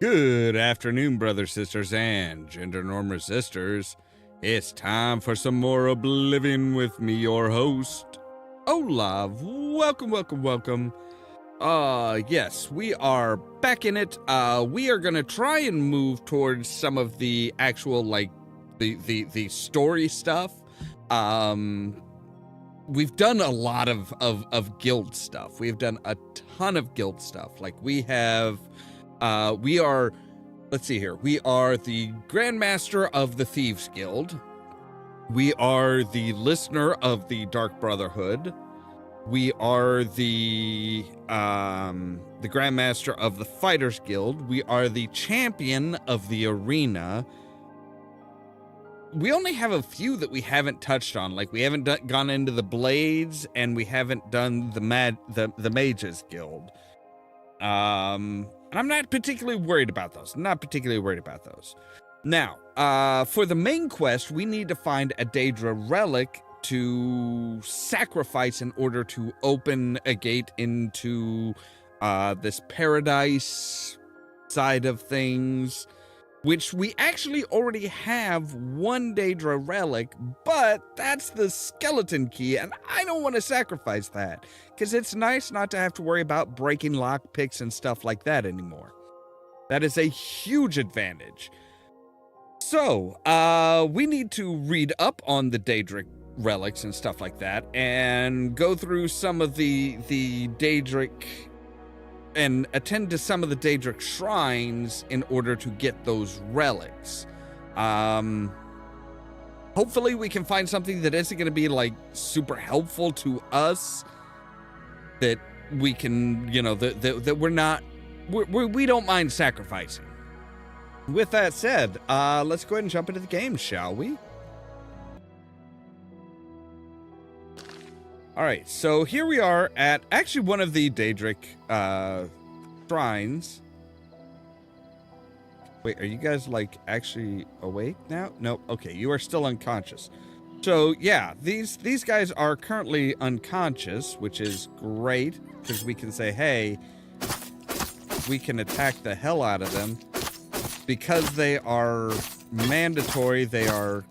Good afternoon, brothers, sisters, and gender norm resistors. It's time for some more Oblivion with me, your host, Ollamh. Welcome. Yes, we are back in it. We are gonna try and move towards some of the actual, the story stuff. We've done a lot of guild stuff. We've done a ton of guild stuff. Like, we have... we are, let's see here. We are the Grandmaster of the Thieves Guild. We are the Listener of the Dark Brotherhood. We are the Grandmaster of the Fighters Guild. We are the Champion of the Arena. We only have a few that we haven't touched on. Like, we haven't gone into the Blades, and we haven't done the Mages Guild. And I'm not particularly worried about those. Now, for the main quest, we need to find a Daedra relic to sacrifice in order to open a gate into this paradise side of things, which we actually already have one Daedra relic, but that's the skeleton key, and I don't want to sacrifice that, because it's nice not to have to worry about breaking lockpicks and stuff like that anymore. That is a huge advantage. So, we need to read up on the Daedric relics and stuff like that, and go through some of the Daedric... and attend to some of the Daedric shrines in order to get those relics. Hopefully we can find something that isn't going to be, like, super helpful to us, that we can, you know, that we're not, we don't mind sacrificing. With that said, let's go ahead and jump into the game, shall we? All right, so here we are at actually one of the Daedric shrines. Wait, are you guys, like, actually awake now? Nope. Okay, you are still unconscious. So yeah, these guys are currently unconscious, which is great because we can say, hey, we can attack the hell out of them because they are mandatory. They are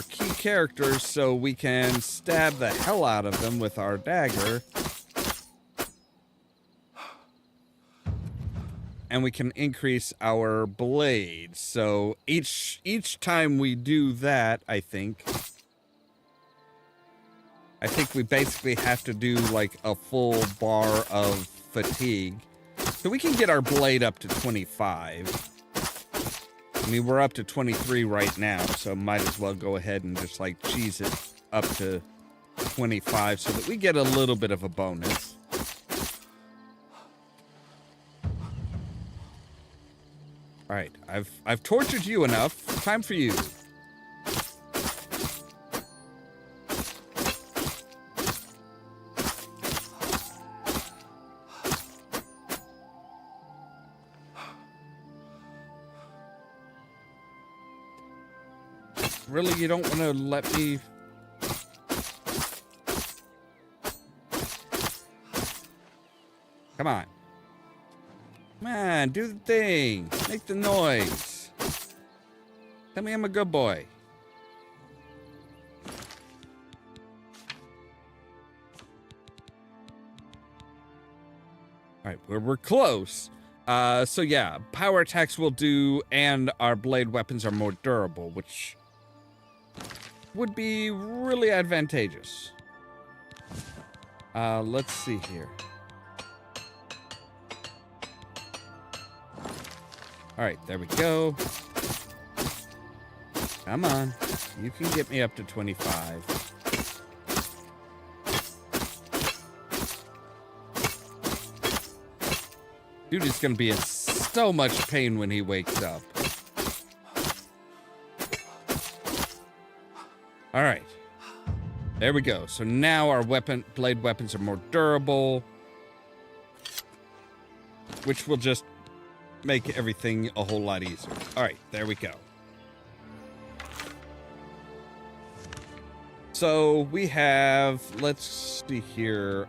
key characters, so we can stab the hell out of them with our dagger. And we can increase our blades. So each time we do that, I think we basically have to do, like, a full bar of fatigue. So we can get our blade up to 25. I mean, we're up to 23 right now, so might as well go ahead and just, like, cheese it up to 25 so that we get a little bit of a bonus. All right, I've tortured you enough. Time for you. Really, you don't want to let me... Come on. Come on, do the thing. Make the noise. Tell me I'm a good boy. All right, we're close. So yeah, power attacks will do, and our blade weapons are more durable, which would be really advantageous. Let's see here. All right, there we go. Come on. You can get me up to 25. Dude is going to be in so much pain when he wakes up. All right. There we go. So now our blade weapons are more durable, which will just make everything a whole lot easier. All right, there we go. So we have, let's see here.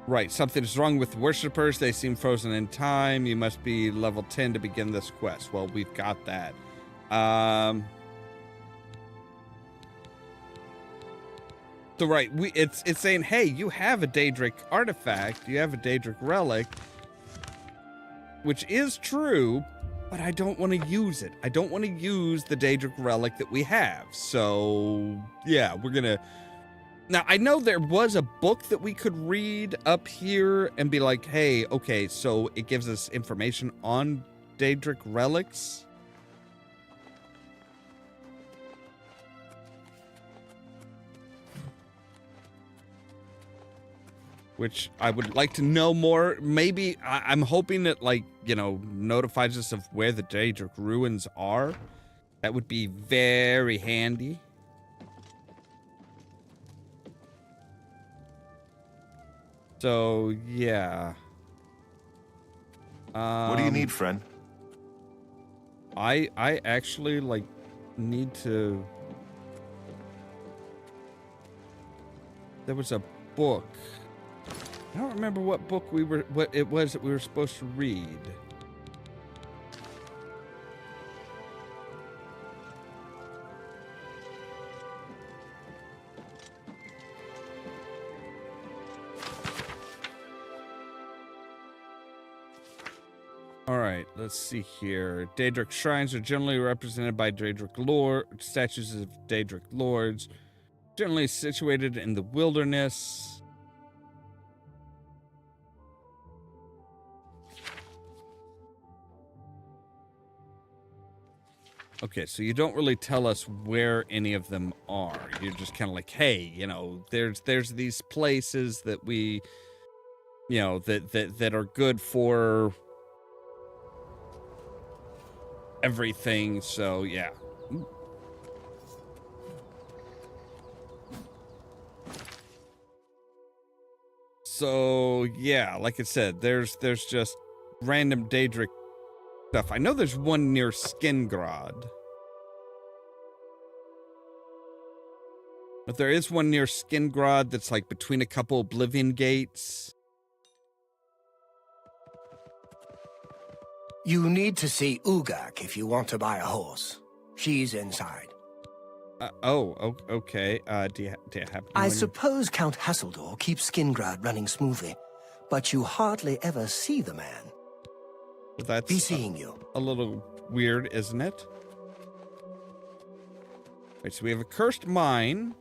Right, something is wrong with worshippers. They seem frozen in time. You must be level 10 to begin this quest. Well, we've got that. So right, it's saying, hey, you have a Daedric artifact. You have a Daedric relic, which is true, but I don't want to use it. I don't want to use the Daedric relic that we have. So yeah, we're gonna. Now, I know there was a book that we could read up here and be like, hey, okay, so it gives us information on Daedric relics. Which I would like to know more. Maybe, I'm hoping it, like, you know, notifies us of where the Daedric ruins are. That would be very handy. So, yeah. What do you need, friend? I actually, like, need to... There was a book. I don't remember what it was that we were supposed to read. All right, let's see here. Daedric shrines are generally represented by statues of Daedric lords, generally situated in the wilderness. Okay, so you don't really tell us where any of them are. You're just kind of like, hey, you know, there's these places that we, you know, that are good for everything. So yeah. So yeah, like I said, there's just random Daedric stuff. I know there's one near Skingrad. But there is one near Skingrad that's like between a couple Oblivion gates. You need to see Ugak if you want to buy a horse. She's inside. Okay. Do you have... I suppose Count Hasseldor keeps Skingrad running smoothly, but you hardly ever see the man. Well, that's be seeing you. A little weird, isn't it? Wait, so we have a cursed mine.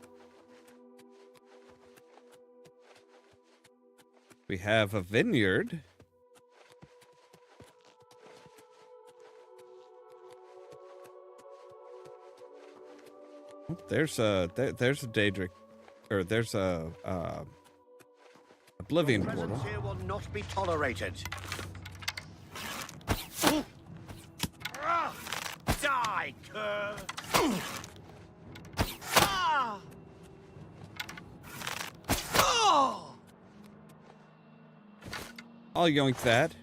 We have a vineyard. There's a Daedric, or there's a Oblivion portal. Here will not be tolerated. Die, cur! I'll yoink that.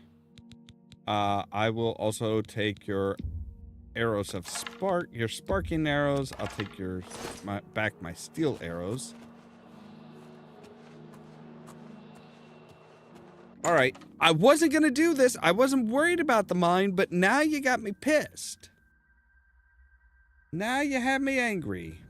I will also take your arrows of spark, your sparking arrows. I'll take back my steel arrows. All right, I wasn't gonna do this. I wasn't worried about the mine, but now you got me pissed. Now you have me angry.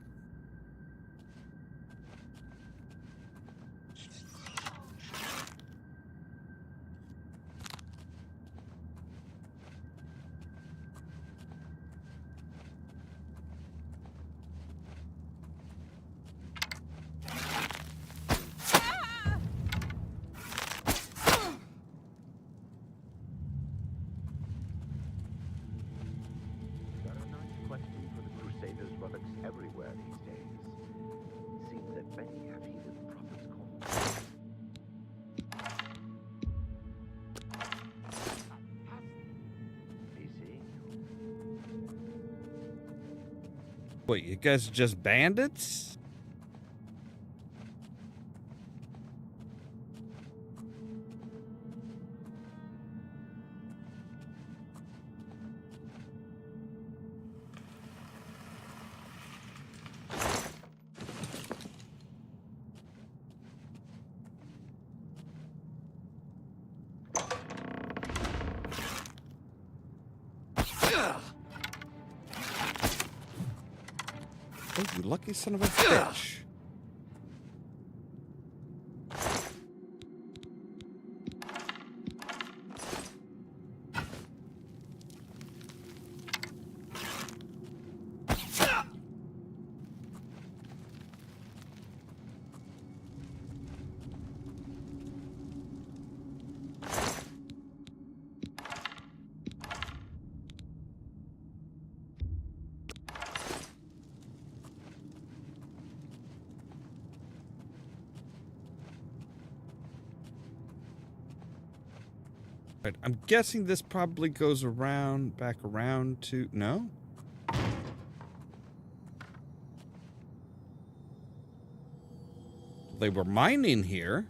What, you guys are just bandits? you lucky son of a bitch. Right, I'm guessing this probably goes around, back around to... No? They were mining here.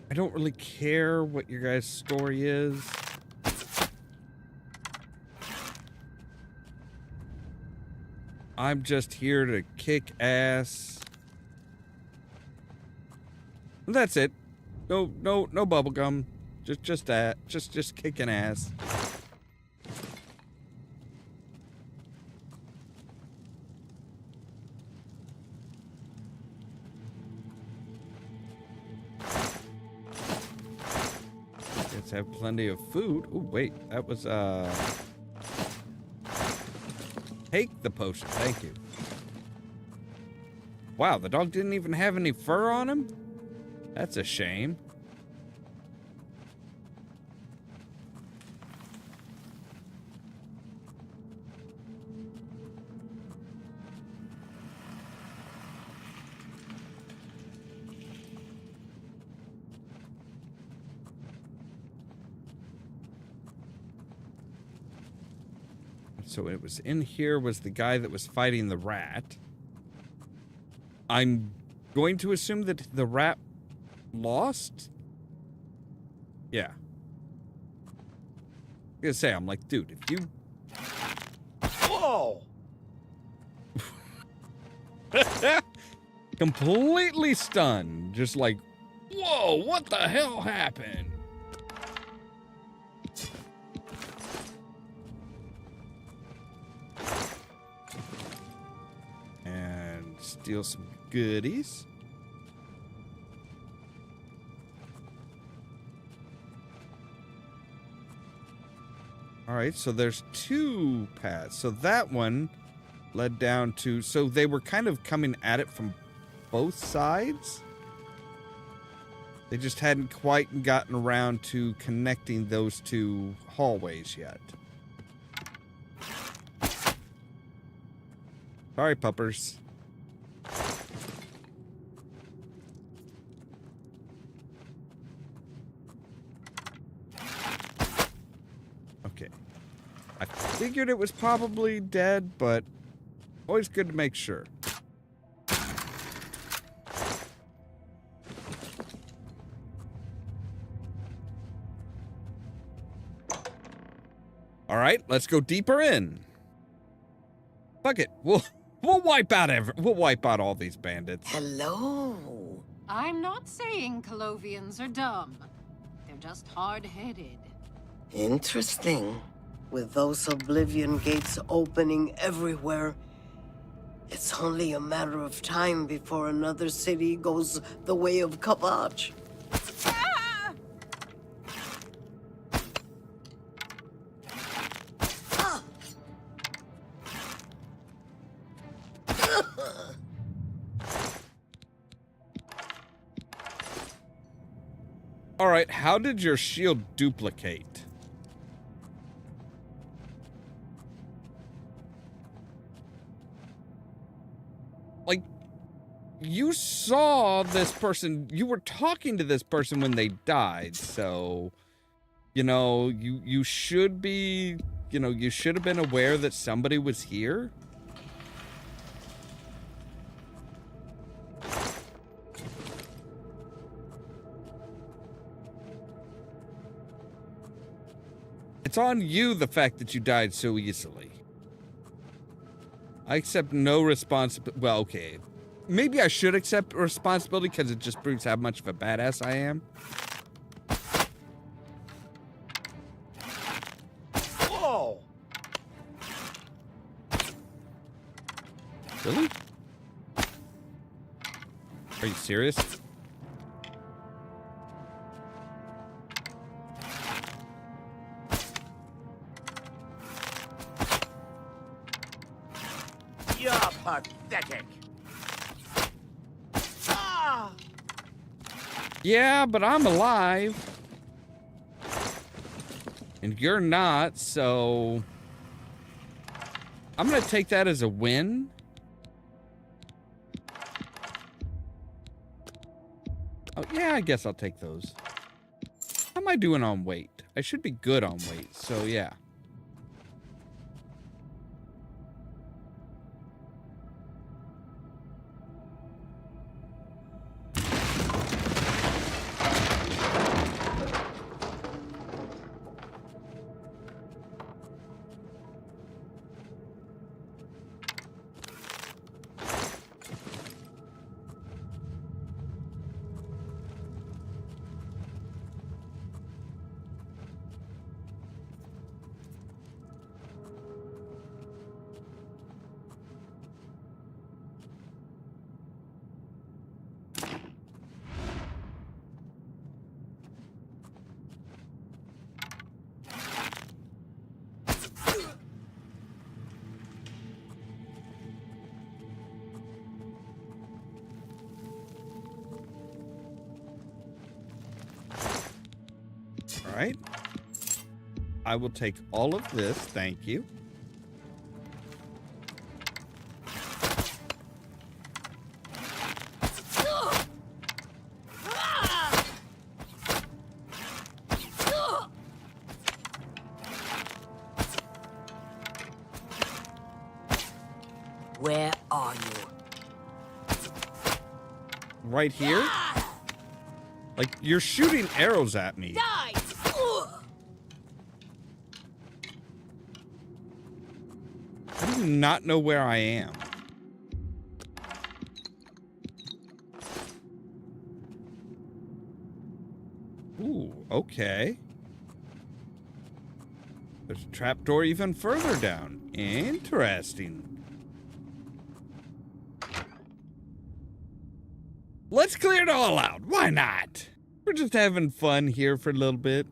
I don't really care what your guys' story is. I'm just here to kick ass. And that's it. No bubblegum. Just kicking ass. Let's have plenty of food. Oh, wait. That was, Take the potion. Thank you. Wow, the dog didn't even have any fur on him? That's a shame. So it was in here was the guy that was fighting the rat. I'm going to assume that the rat lost? Yeah. I'm gonna say, I'm like, dude, if you... Whoa! Completely stunned. Just like, whoa, what the hell happened? Steal some goodies. All right, so there's two paths. So that one led down to... So they were kind of coming at it from both sides. They just hadn't quite gotten around to connecting those two hallways yet. Sorry, puppers. Okay. I figured it was probably dead, but always good to make sure. All right, let's go deeper in. Fuck it. We'll wipe out all these bandits. Hello. I'm not saying Colovians are dumb. They're just hard-headed. Interesting. With those Oblivion gates opening everywhere, it's only a matter of time before another city goes the way of Kavach. Ah! All right, how did your shield duplicate? Like, you saw this person, you were talking to this person when they died, so, you know, you should be, you know, you should have been aware that somebody was here. It's on you, the fact that you died so easily. I accept no responsibility. Well, okay. Maybe I should accept responsibility because it just proves how much of a badass I am. Whoa! Really? Are you serious? You're pathetic. Ah! Yeah, but I'm alive. And you're not, so... I'm gonna take that as a win. Oh, yeah, I guess I'll take those. How am I doing on weight? I should be good on weight, so yeah. Alright. I will take all of this, thank you. Where are you? Right here? Like, you're shooting arrows at me. Die! I do not know where I am. Ooh, okay. There's a trapdoor even further down. Interesting. Let's clear it all out. Why not? We're just having fun here for a little bit.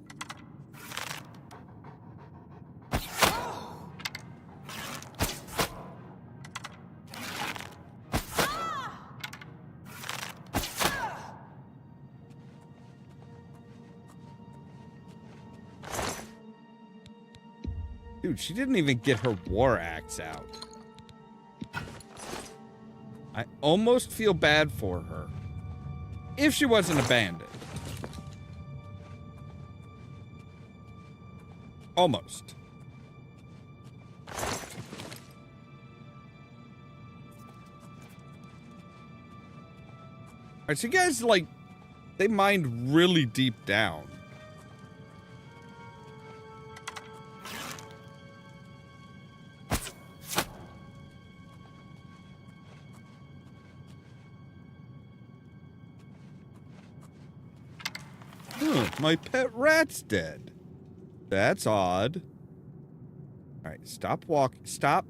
Dude, she didn't even get her war axe out. I almost feel bad for her. If she wasn't a bandit. Almost. Alright, so you guys, like, they mined really deep down. My pet rat's dead. That's odd. All right, stop walking. Stop.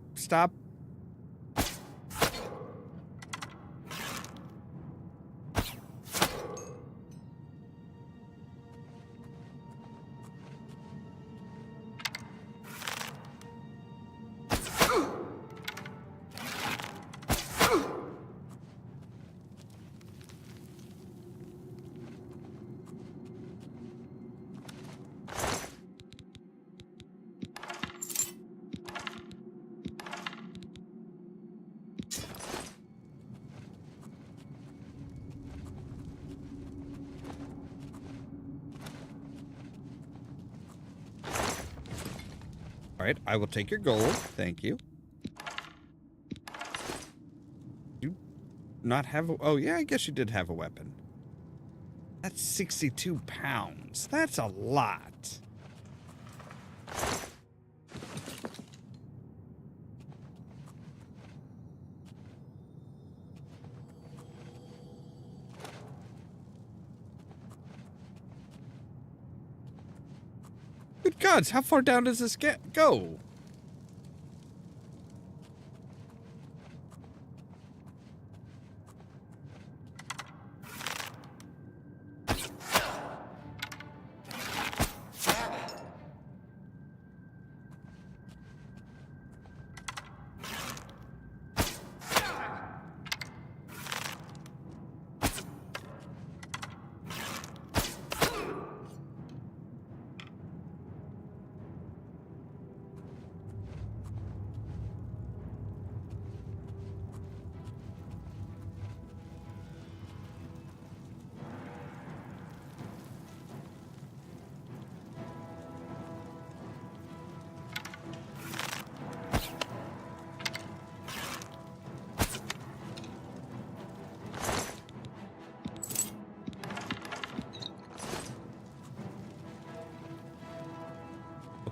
All right, I will take your gold. Thank you. You not have a... Oh, yeah, I guess you did have a weapon. That's 62 pounds. That's a lot. gods, how far down does this go?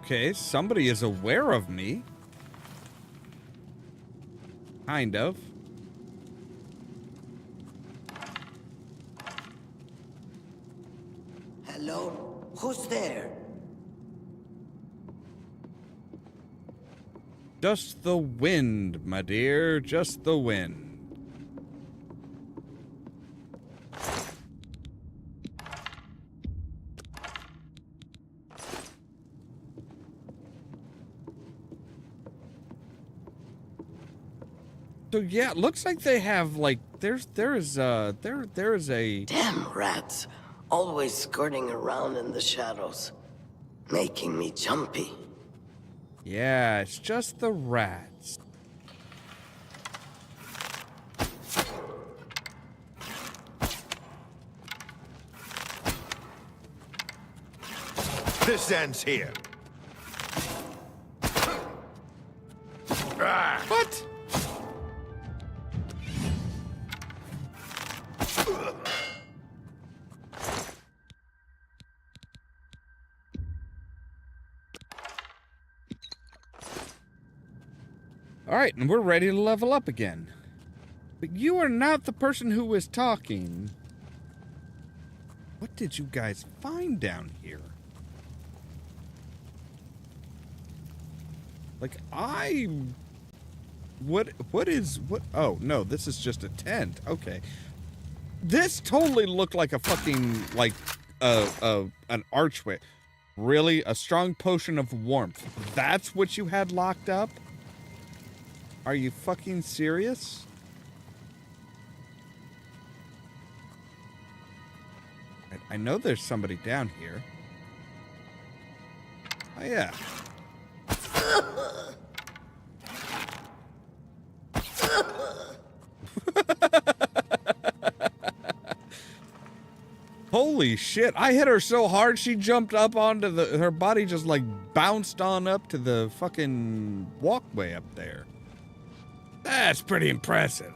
Okay, somebody is aware of me. Kind of. Hello? Who's there? Just the wind, my dear. Just the wind. So yeah, it looks like they have like there is a Damn rats. Always skirting around in the shadows. Making me jumpy. yeah, it's just the rats. This ends here. What? All right, and we're ready to level up again. But you are not the person who was talking. What did you guys find down here? Like, what is, oh, no, this is just a tent. Okay. This totally looked like a fucking, like, an archway. Really? A strong potion of warmth. That's what you had locked up? Are you fucking serious? I know there's somebody down here. Oh, yeah. Holy shit, I hit her so hard she jumped up onto her body just like bounced on up to the fucking walkway up there. That's pretty impressive.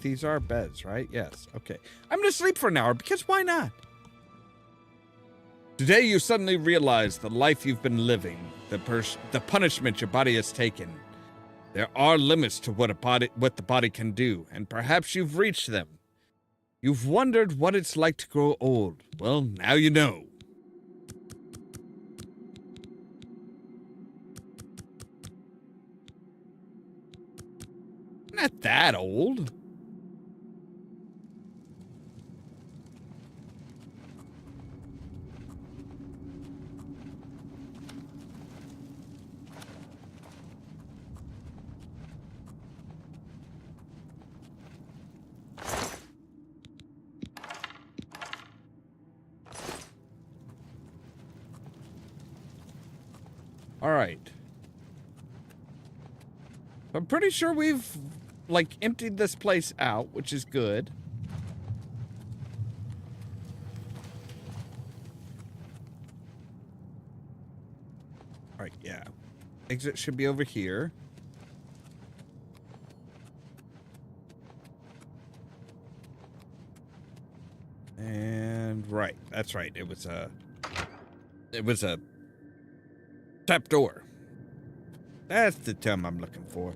These are beds, right? Yes, okay. I'm gonna sleep for an hour because why not? Today you suddenly realize the life you've been living, the punishment your body has taken. There are limits to what the body can do, and perhaps you've reached them. You've wondered what it's like to grow old. Well, now you know. Not that old. All right. I'm pretty sure we've, like, emptied this place out, which is good. All right, yeah. Exit should be over here. And, right, that's right. It was a trap door. That's the term I'm looking for.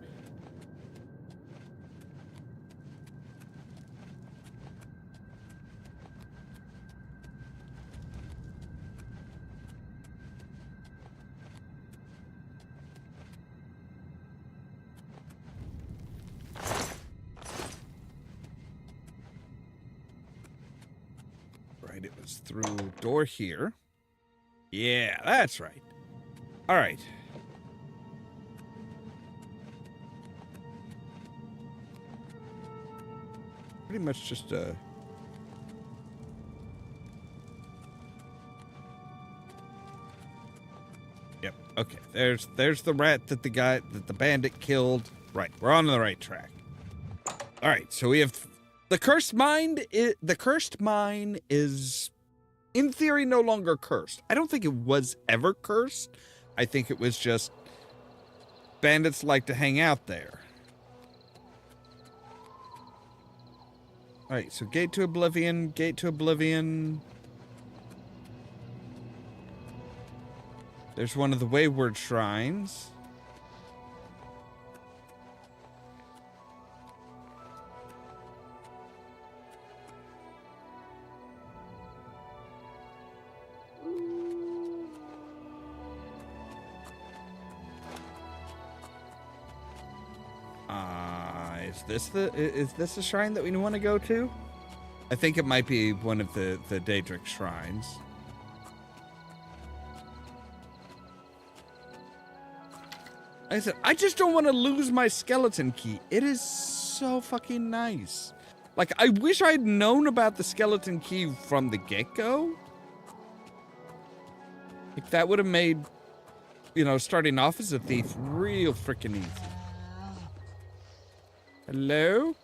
right, it was through door here. Yeah, that's right. All right. Pretty much just Yep. Okay. There's the rat that the bandit killed. Right. We're on the right track. All right. So we have the cursed mine. The cursed mine is, in theory, no longer cursed. I don't think it was ever cursed. I think it was just bandits like to hang out there. All right. So gate to Oblivion. Gate to Oblivion. There's one of the wayward shrines. Is this the shrine that we want to go to? I think it might be one of the Daedric shrines. Like I said, I just don't want to lose my skeleton key. It is so fucking nice. Like, I wish I'd known about the skeleton key from the get-go. Like, that would have made, you know, starting off as a thief real freaking easy. Hello?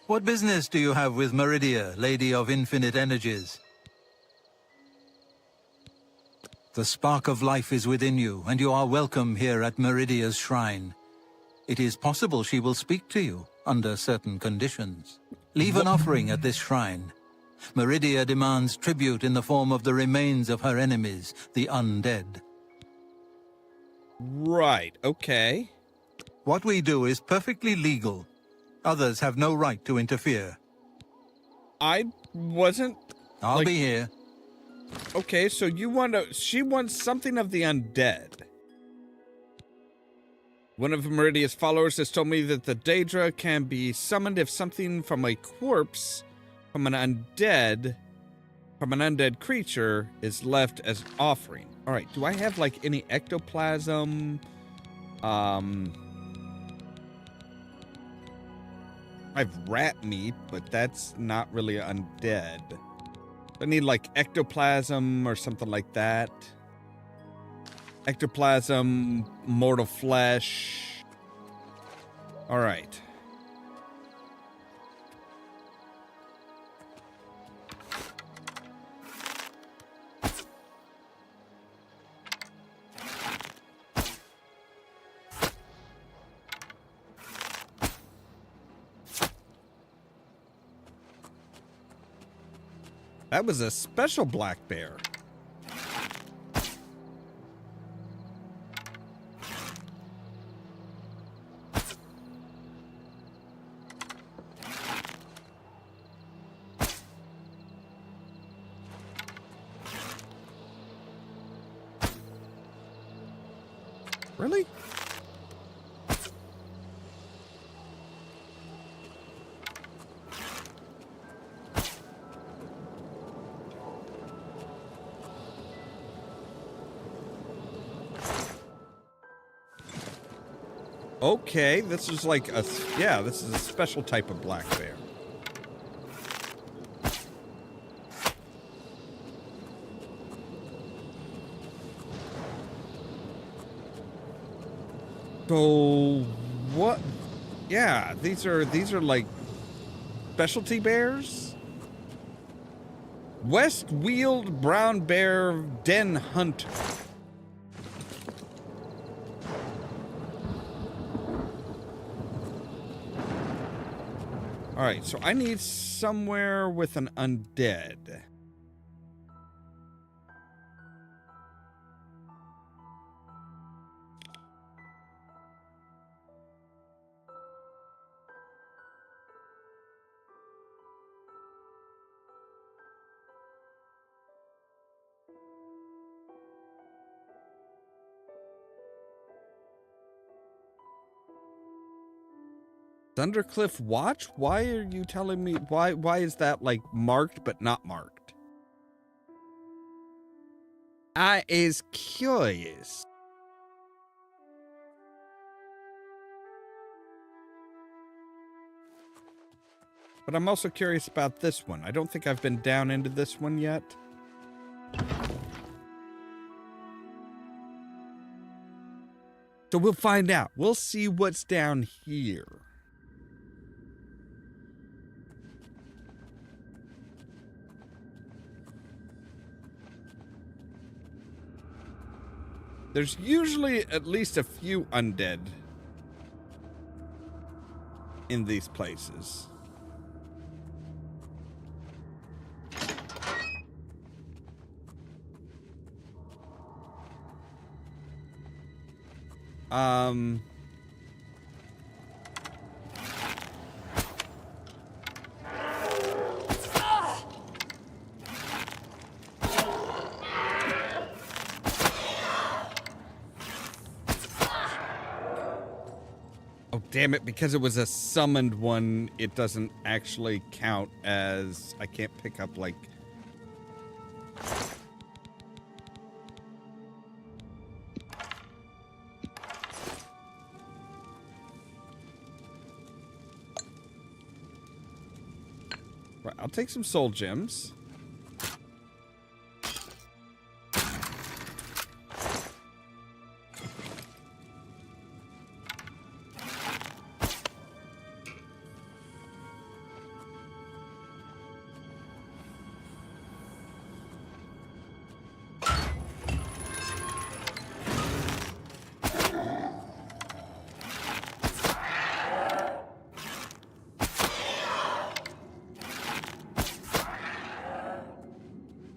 What business do you have with Meridia, Lady of Infinite Energies? The spark of life is within you, and you are welcome here at Meridia's shrine. It is possible she will speak to you, under certain conditions. Leave an offering at this shrine. Meridia demands tribute in the form of the remains of her enemies, the undead. Right, okay. What we do is perfectly legal. Others have no right to interfere. I wasn't... I'll be here. Okay, so she wants something of the undead. One of Meridia's followers has told me that the Daedra can be summoned if something from a corpse from an undead creature is left as offering. All right, do I have like any ectoplasm? I have rat meat, but that's not really undead. I need like ectoplasm or something like that. Ectoplasm, mortal flesh. All right. That was a special black bear. Really? Okay, this is like a, yeah, this is a special type of black bear. So, what? Yeah, these are like specialty bears? West Wheeled Brown Bear Den Hunter. All right, so I need somewhere with an undead. Thundercliff Watch? Why are you telling me? Why is that like marked but not marked? I is curious. But I'm also curious about this one. I don't think I've been down into this one yet. So we'll find out. We'll see what's down here. There's usually at least a few undead in these places. Oh, damn it, because it was a summoned one, it doesn't actually count as... I can't pick up, like... Right, I'll take some soul gems.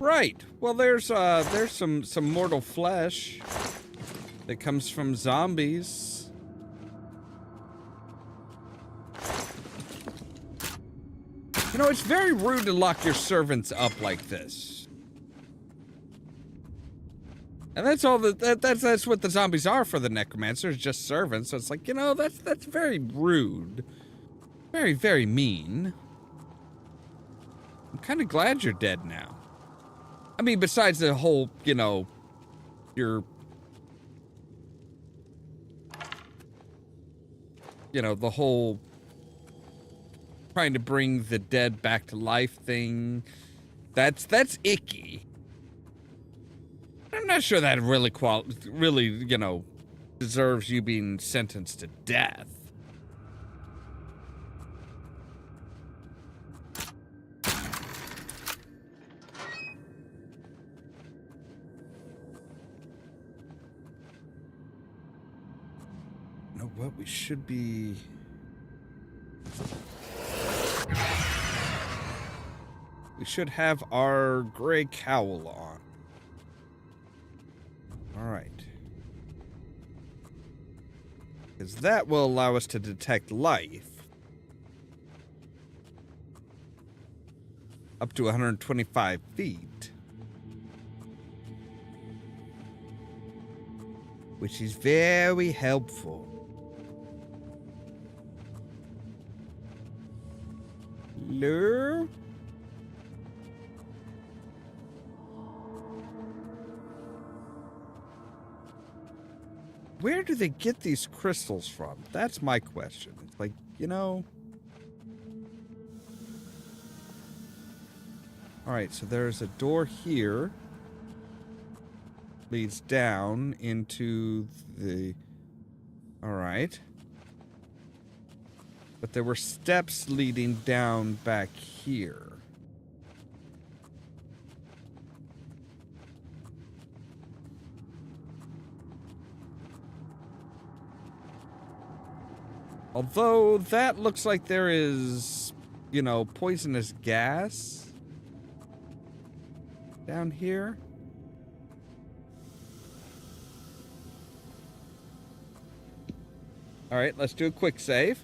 Right. Well, there's some mortal flesh that comes from zombies. You know, it's very rude to lock your servants up like this. And that's all that's what the zombies are for the necromancers, just servants. So it's like, you know, that's very rude. Very, very mean. I'm kind of glad you're dead now. I mean, besides the whole, you know, the whole trying to bring the dead back to life thing, that's icky. I'm not sure that really, you know, deserves you being sentenced to death. What we should be... We should have our gray cowl on. Alright. Because that will allow us to detect life. Up to 125 feet. Which is very helpful. Hello? Where do they get these crystals from? That's my question. It's like, you know... Alright, so there's a door here. Leads down into the... Alright. But there were steps leading down back here. Although that looks like there is, you know, poisonous gas down here. All right, let's do a quick save.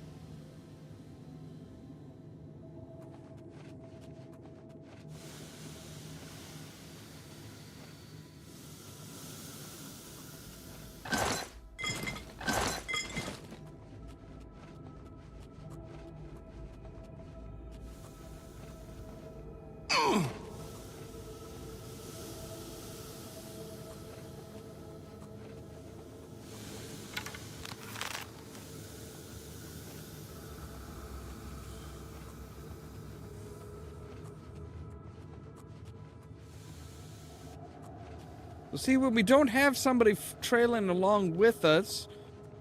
See, when we don't have somebody trailing along with us,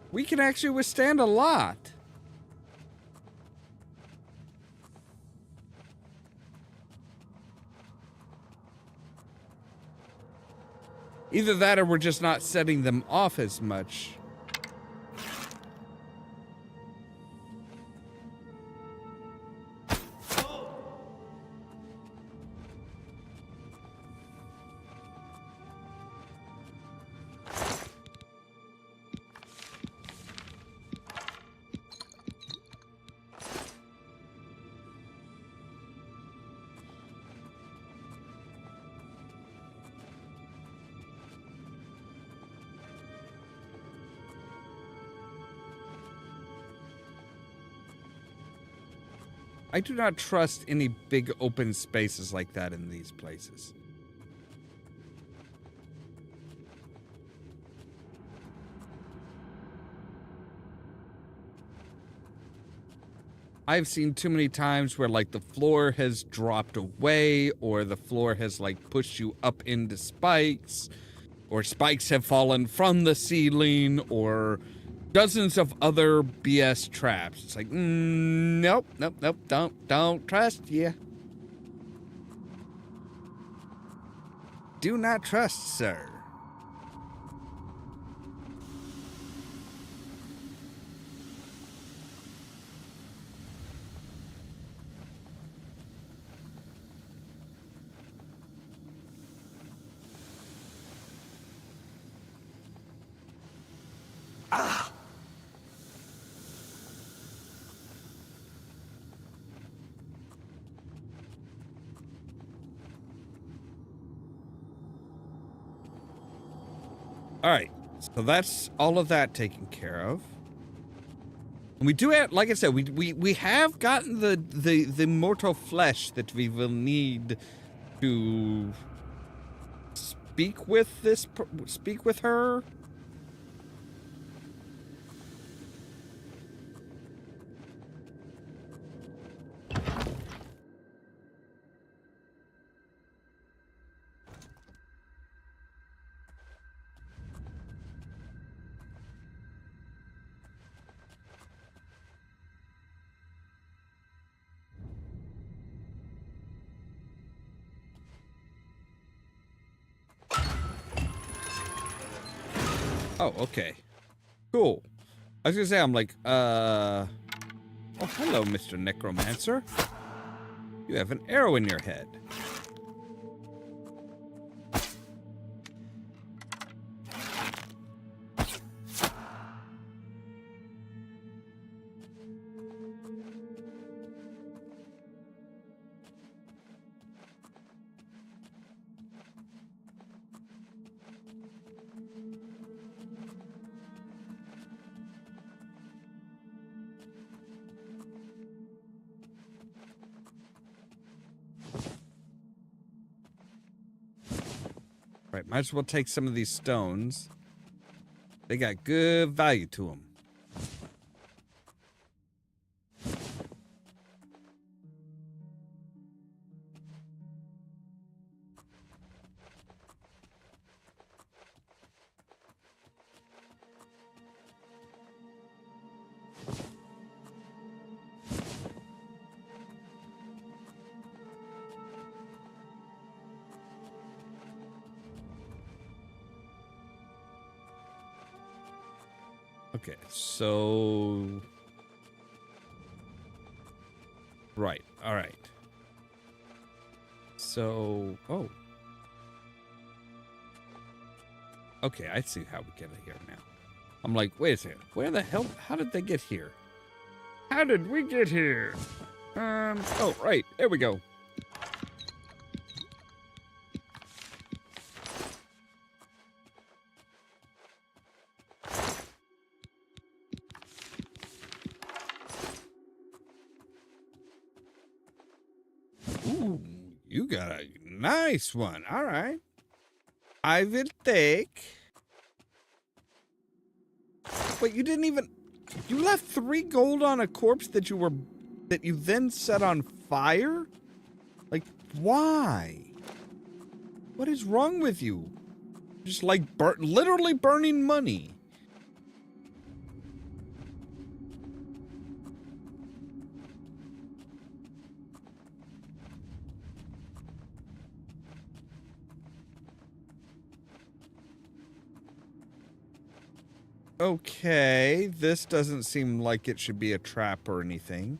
we can actually withstand a lot. Either that or we're just not setting them off as much. I do not trust any big open spaces like that in these places. I've seen too many times where like the floor has dropped away or the floor has like pushed you up into spikes or spikes have fallen from the ceiling or dozens of other BS traps. It's like, nope, don't trust you. Do not trust, sir. All right, so that's all of that taken care of. And we do have, like I said, we have gotten the mortal flesh that we will need to speak with her. Oh, okay. Cool. I was gonna say, I'm like, oh, hello, Mr. Necromancer. You have an arrow in your head. Right, might as well take some of these stones. They got good value to them. Okay, so... Right, alright. So... Oh. Okay, I see how we get here now. I'm like, wait a second. Where the hell... How did they get here? How did we get here? Oh, right. There we go. You got a nice one. All right. I will take. But you didn't even. You left 3 gold on a corpse that you then set on fire? Like, why? What is wrong with you? Just like literally burning money. Okay, this doesn't seem like it should be a trap or anything.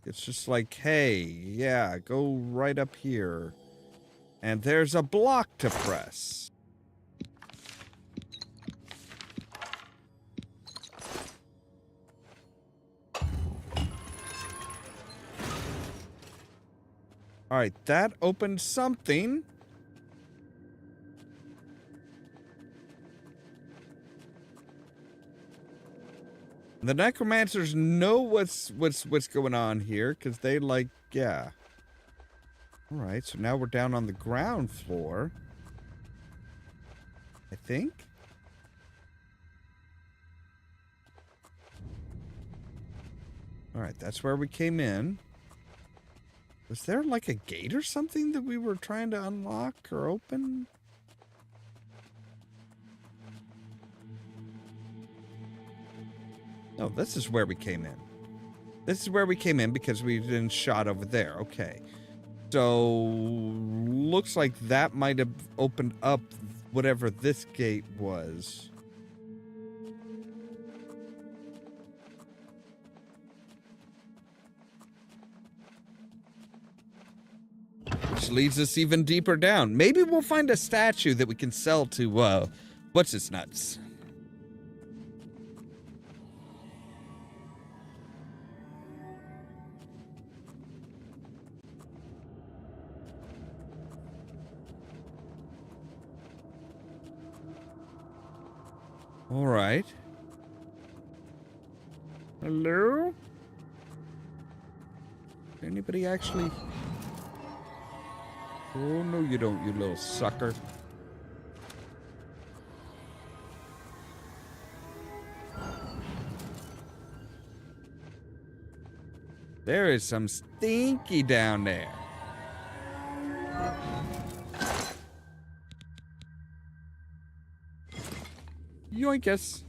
It's just like, hey, yeah, go right up here. And there's a block to press. All right, that opened something. The necromancers know what's going on here because they like, yeah. All right, so now we're down on the ground floor. I think. All right, that's where we came in. Was there like a gate or something that we were trying to unlock or open? No, this is where we came in. This is where we came in because we didn't shot over there. Okay. So, looks like that might have opened up whatever this gate was. Which leads us even deeper down. Maybe we'll find a statue that we can sell to, what's its nuts? All right. Hello? Anybody actually... Oh, no, you don't, you little sucker. There is some stinky down there. Yoinkus.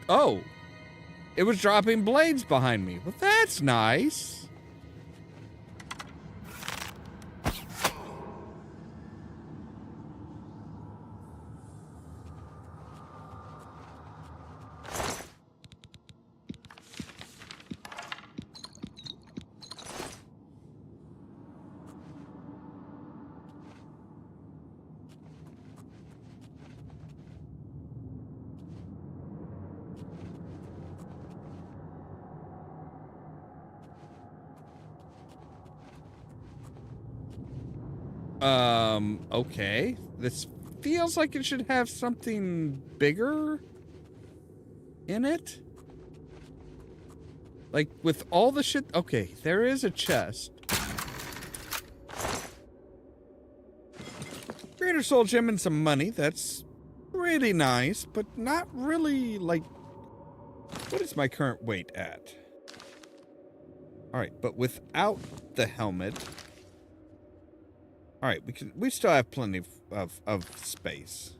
Oh, it was dropping blades behind me. Well, that's nice. Okay. This feels like it should have something bigger in it. Like, with all the shit... Okay, there is a chest. Greater Soul Gem and some money. That's pretty nice, but not really, like... What is my current weight at? Alright, but without the helmet... All right, we still have plenty of space.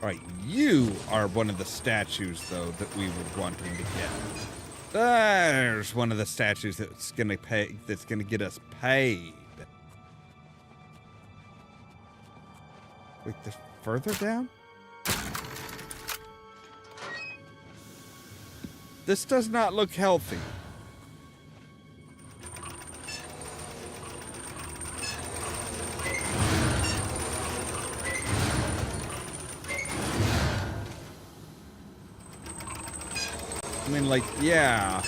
Alright, you are one of the statues, though, that we would want him to get. There's one of the statues that's gonna get us paid. Wait, there's further down? This does not look healthy. I mean, like, yeah.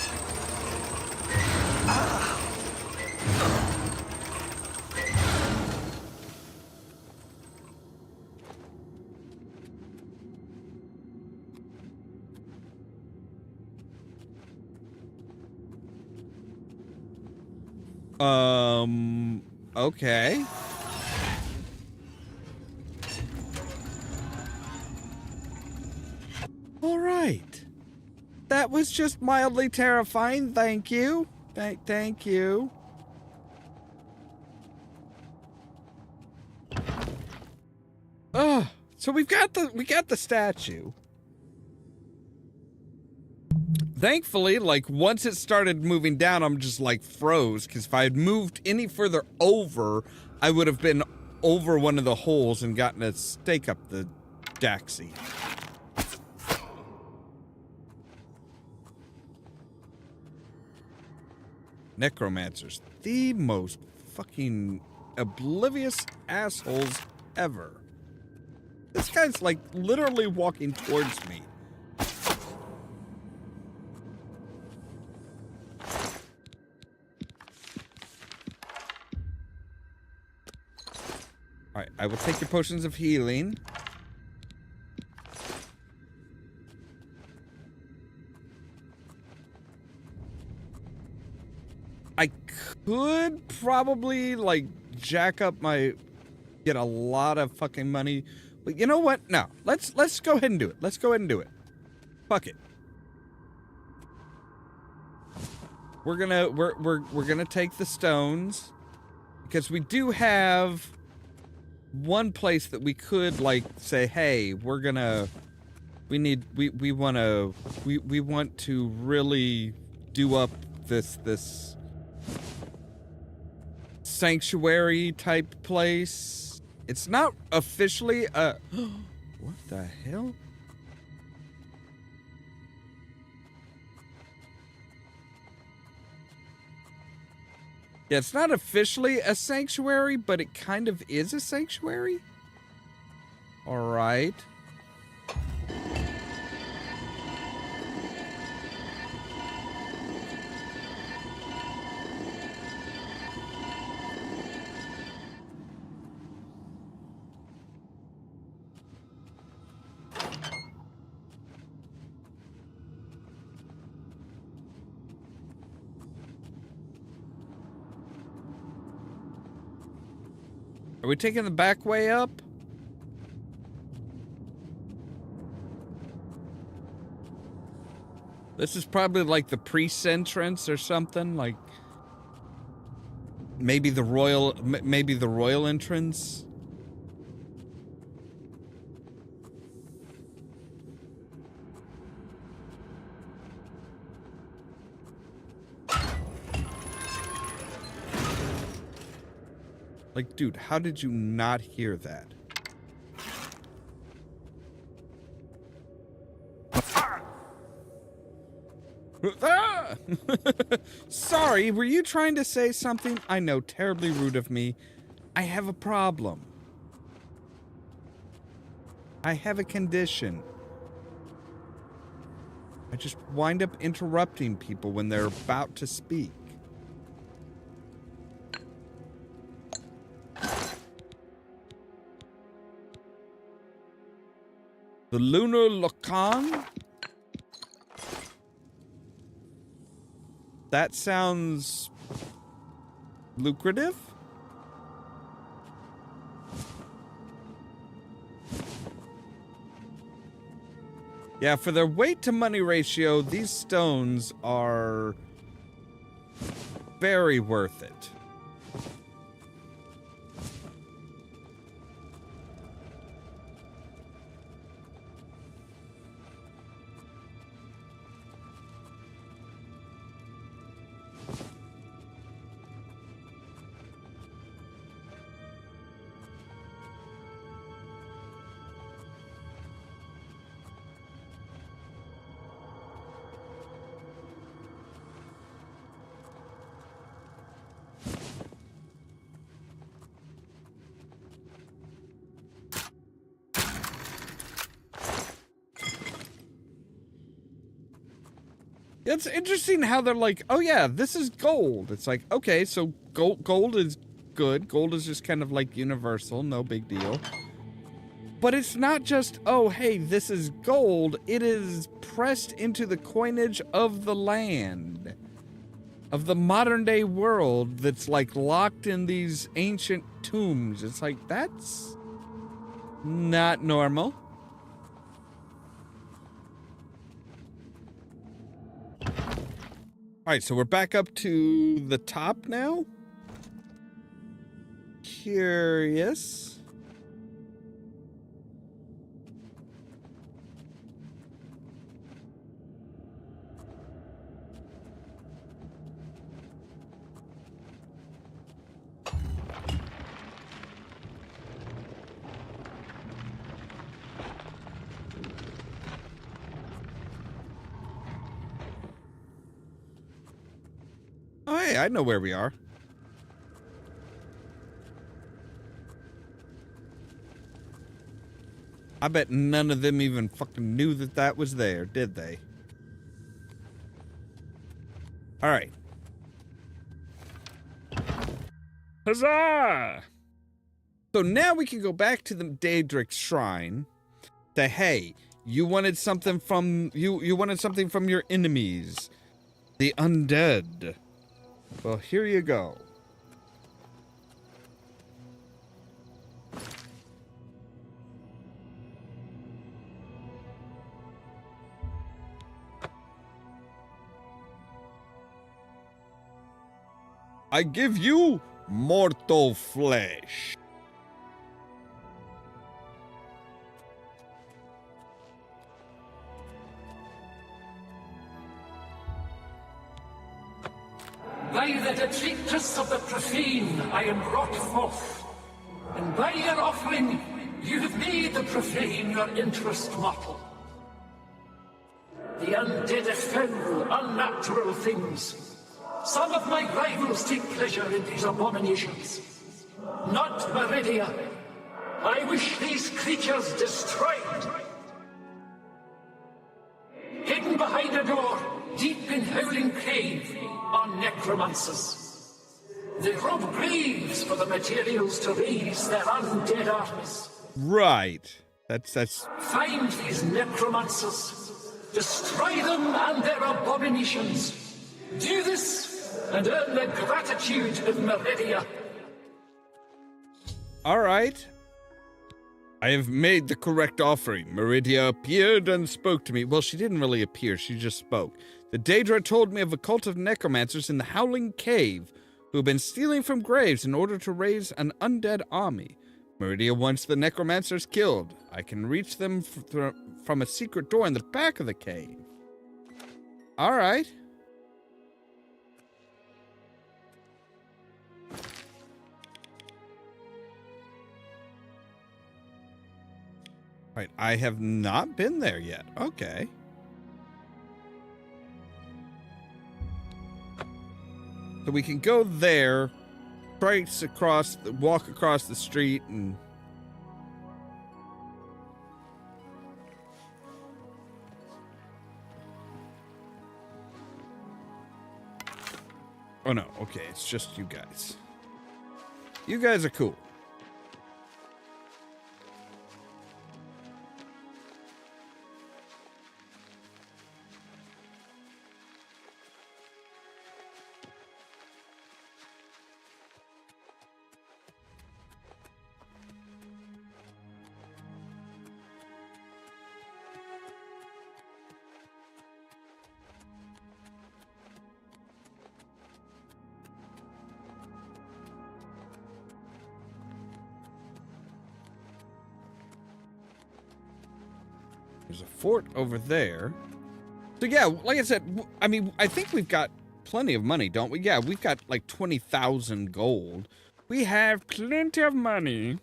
Okay. All right. That was just mildly terrifying. Thank you. Thank you. So we got the statue. Thankfully, like, once it started moving down, I'm just, like, froze. Because if I had moved any further over, I would have been over one of the holes and gotten a stake up the daxi. Necromancers. The most fucking oblivious assholes ever. This guy's, like, literally walking towards me. Alright, I will take your potions of healing. I could probably, like, jack up get a lot of fucking money. But you know what? No. Let's go ahead and do it. Let's go ahead and do it. Fuck it. We're gonna take the stones. Because we do have one place that we could, like, say, hey, we want to really do up this sanctuary type place. It's not officially a what the hell? Yeah, it's not officially a sanctuary, but it kind of is a sanctuary. All right. Are we taking the back way up? This is probably like the priest's entrance or something, like maybe the royal entrance. Like, dude, how did you not hear that? Ah! Sorry, were you trying to say something? I know, terribly rude of me. I have a problem. I have a condition. I just wind up interrupting people when they're about to speak. The Lunar Lacan? That sounds lucrative? Yeah, for their weight to money ratio, these stones are very worth it. It's interesting how they're like, oh yeah, this is gold. It's like, okay, so gold is good. Gold is just kind of like universal, no big deal. But it's not just, oh, hey, this is gold. It is pressed into the coinage of the land, of the modern day world that's like locked in these ancient tombs. It's like, that's not normal. All right, so we're back up to the top now. Curious. Oh, hey, I know where we are. I bet none of them even fucking knew that that was there, did they? All right. Huzzah! So now we can go back to the Daedric shrine. Say, hey, you wanted something from you wanted something from your enemies, the undead. Well, here you go. I give you mortal flesh. By the detritus of the profane I am brought forth, and by your offering you have made the profane your interest mortal. The undead are foul, unnatural things. Some of my rivals take pleasure in these abominations. Not Meridia. I wish these creatures destroyed. Hidden behind a door, deep in Howling Cave, are necromancers. They rob graves for the materials to raise their undead armies. Right. That's... Find these necromancers. Destroy them and their abominations. Do this, and earn the gratitude of Meridia. All right. I have made the correct offering. Meridia appeared and spoke to me. Well, she didn't really appear. She just spoke. The Daedra told me of a cult of necromancers in the Howling Cave who have been stealing from graves in order to raise an undead army. Meridia wants the necromancers killed. I can reach them from a secret door in the back of the cave. All right. Right, I have not been there yet. Okay. So we can go there, trace across, walk across the street, and... Oh no, okay, it's just you guys. You guys are cool. There's a fort over there. So yeah, like I said, I mean, I think we've got plenty of money, don't we? Yeah, we've got like 20,000 gold. We have plenty of money.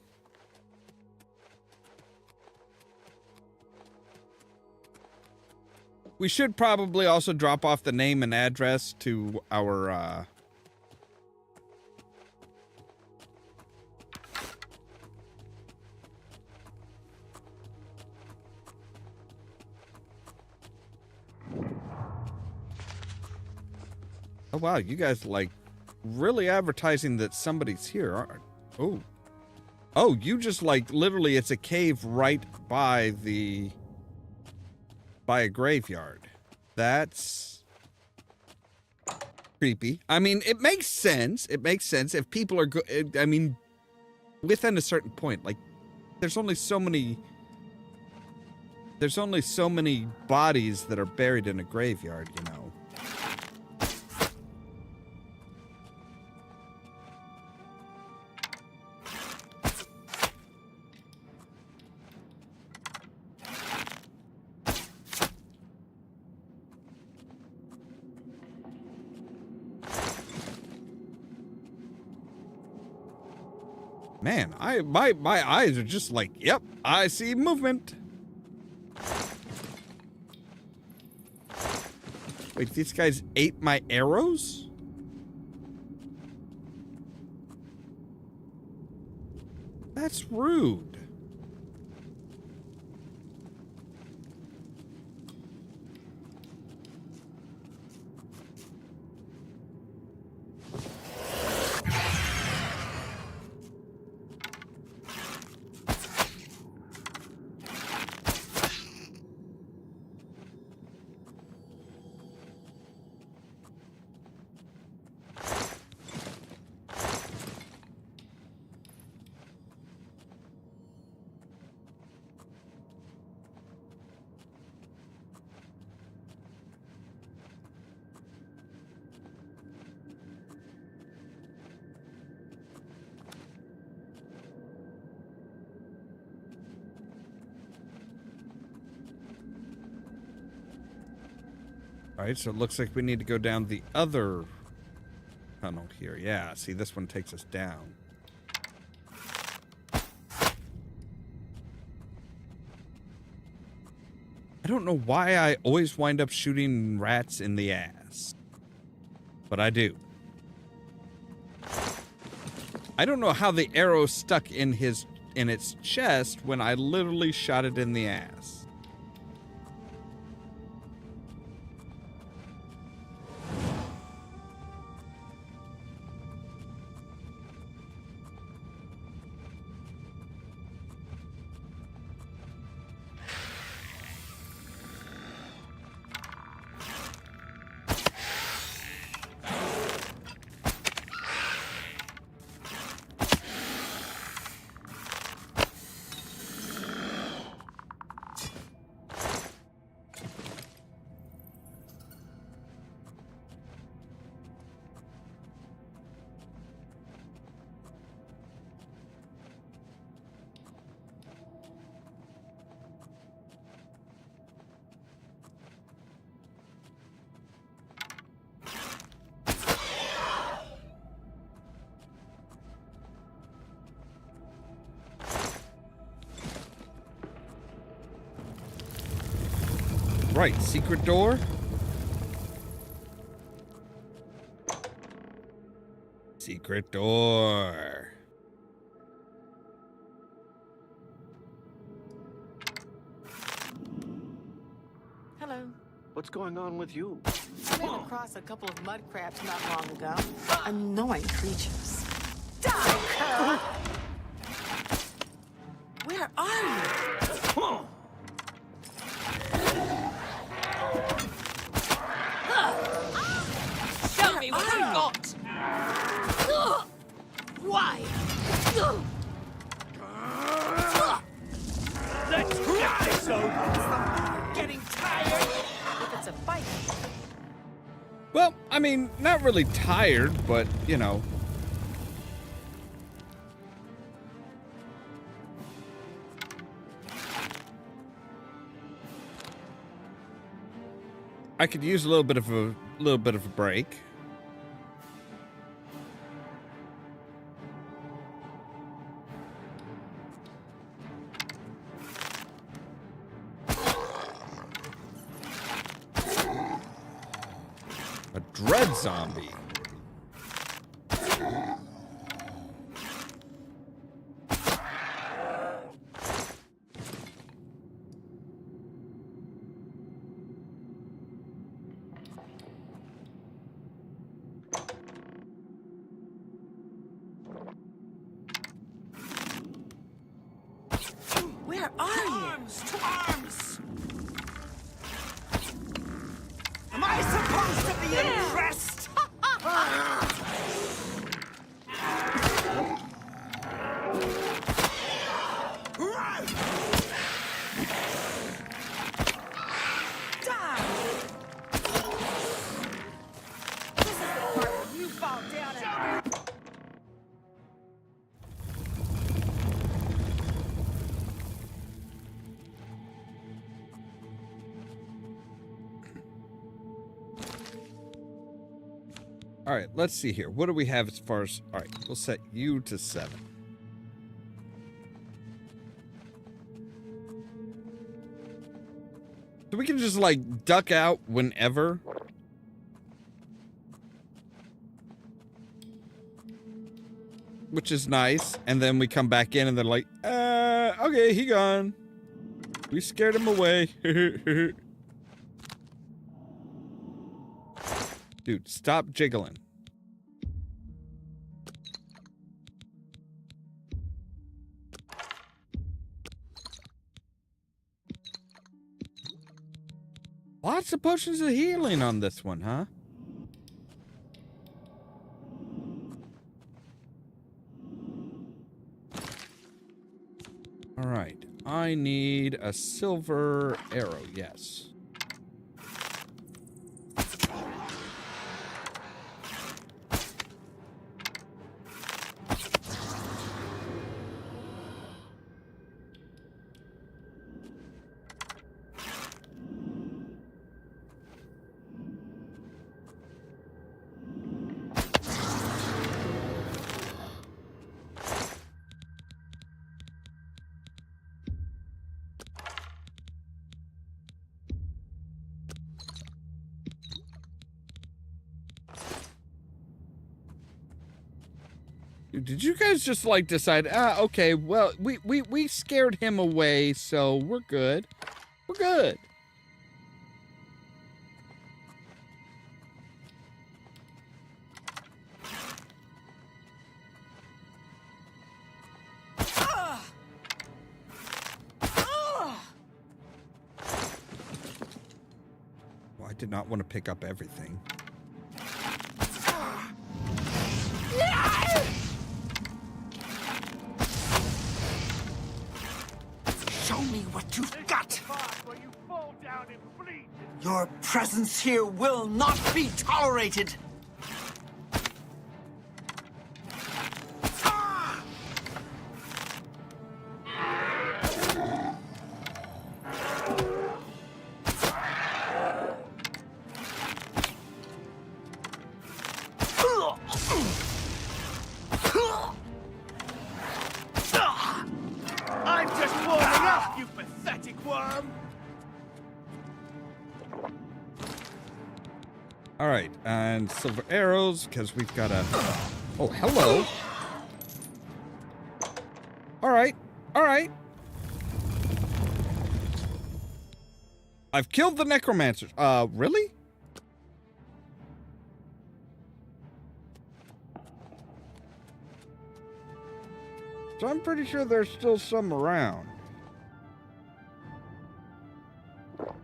We should probably also drop off the name and address to our, Oh, wow. You guys, like, really advertising that somebody's here, aren't you? Oh, you just, like, literally, it's a cave right by a graveyard. That's creepy. I mean, it makes sense. It makes sense if people are I mean, within a certain point, like, there's only so many bodies that are buried in a graveyard, you know. Man, my eyes are just like, yep, I see movement. Wait, these guys ate my arrows? That's rude. Alright, so it looks like we need to go down the other tunnel here. Yeah, see, this one takes us down. I don't know why I always wind up shooting rats in the ass. But I do. I don't know how the arrow stuck in its chest when I literally shot it in the ass. Right, secret door. Secret door. Hello. What's going on with you? I ran across a couple of mud crabs not long ago. Annoying creatures. Die, Cur! Where are you? Show me what you got! Why? Let's get this over! Getting tired? If it's a fight. Well, I mean, not really tired, but, you know. I could use a little bit of a break. A dread zombie. Where are you? Arms! To arms! Am I supposed to be impressed? You fall down and... All right, let's see here. What do we have as far as... All right, we'll set you to 7. So we can just, like, duck out whenever. Which is nice. And then we come back in and they're like, okay, he gone. We scared him away. Dude, stop jiggling. Lots of potions of healing on this one, huh? All right. I need a silver arrow, yes. Did you guys just like decide, okay, well, we scared him away, so we're good. We're good. Well, I did not want to pick up everything. Show me what you've got! Your presence here will not be tolerated! I'm just warming up, you pathetic worm! All right, and silver arrows, because we've got a... Oh, hello. All right, all right. I've killed the necromancers. Really? So I'm pretty sure there's still some around. All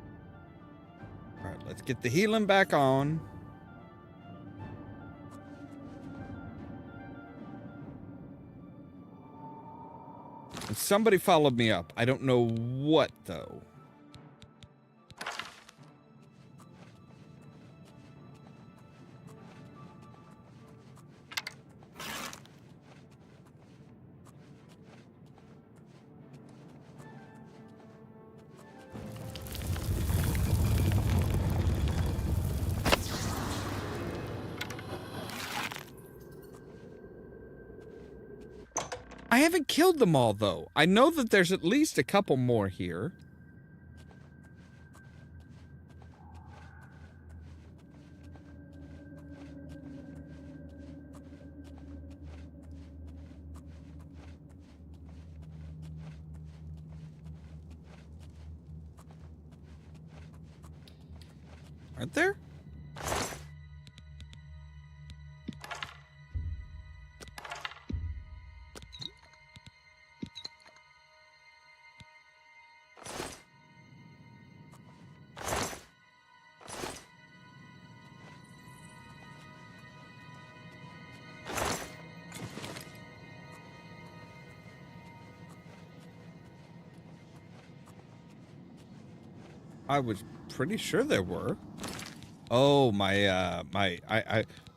right, let's get the healing back on. And somebody followed me up. I don't know what, though. I haven't killed them all, though. I know that there's at least a couple more here. Aren't there? I was pretty sure there were. Oh,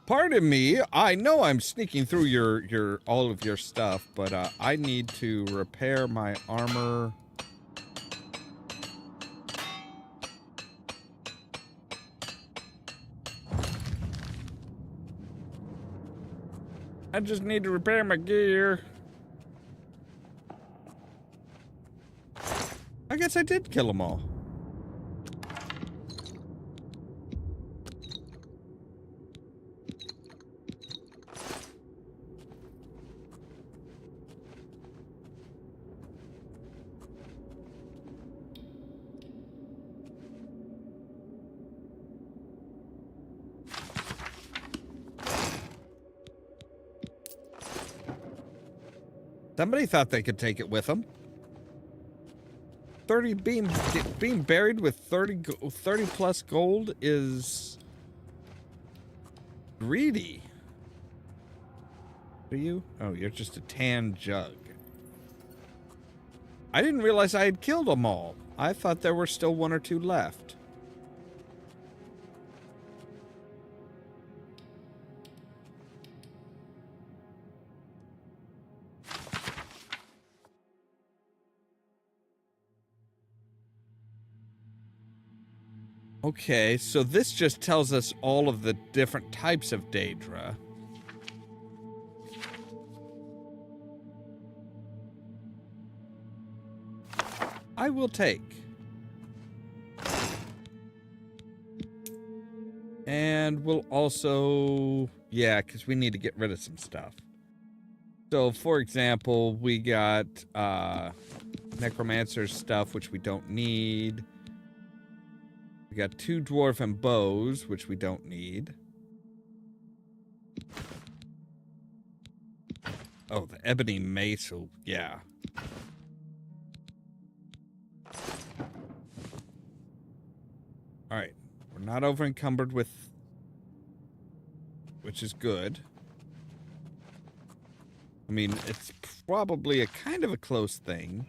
pardon me. I know I'm sneaking through your all of your stuff, but I need to repair my armor. I just need to repair my gear. I guess I did kill them all. Somebody thought they could take it with them. 30 being buried with 30 plus gold is greedy. Are you? Oh, you're just a tan jug. I didn't realize I had killed them all. I thought there were still 1 or 2 left. Okay, so this just tells us all of the different types of Daedra. I will take. And we'll also... Yeah, because we need to get rid of some stuff. So, for example, we got Necromancer stuff, which we don't need. We got 2 dwarven bows, which we don't need. Oh, the ebony mace, oh, yeah. Alright, we're not over encumbered with... which is good. I mean, it's probably a kind of a close thing.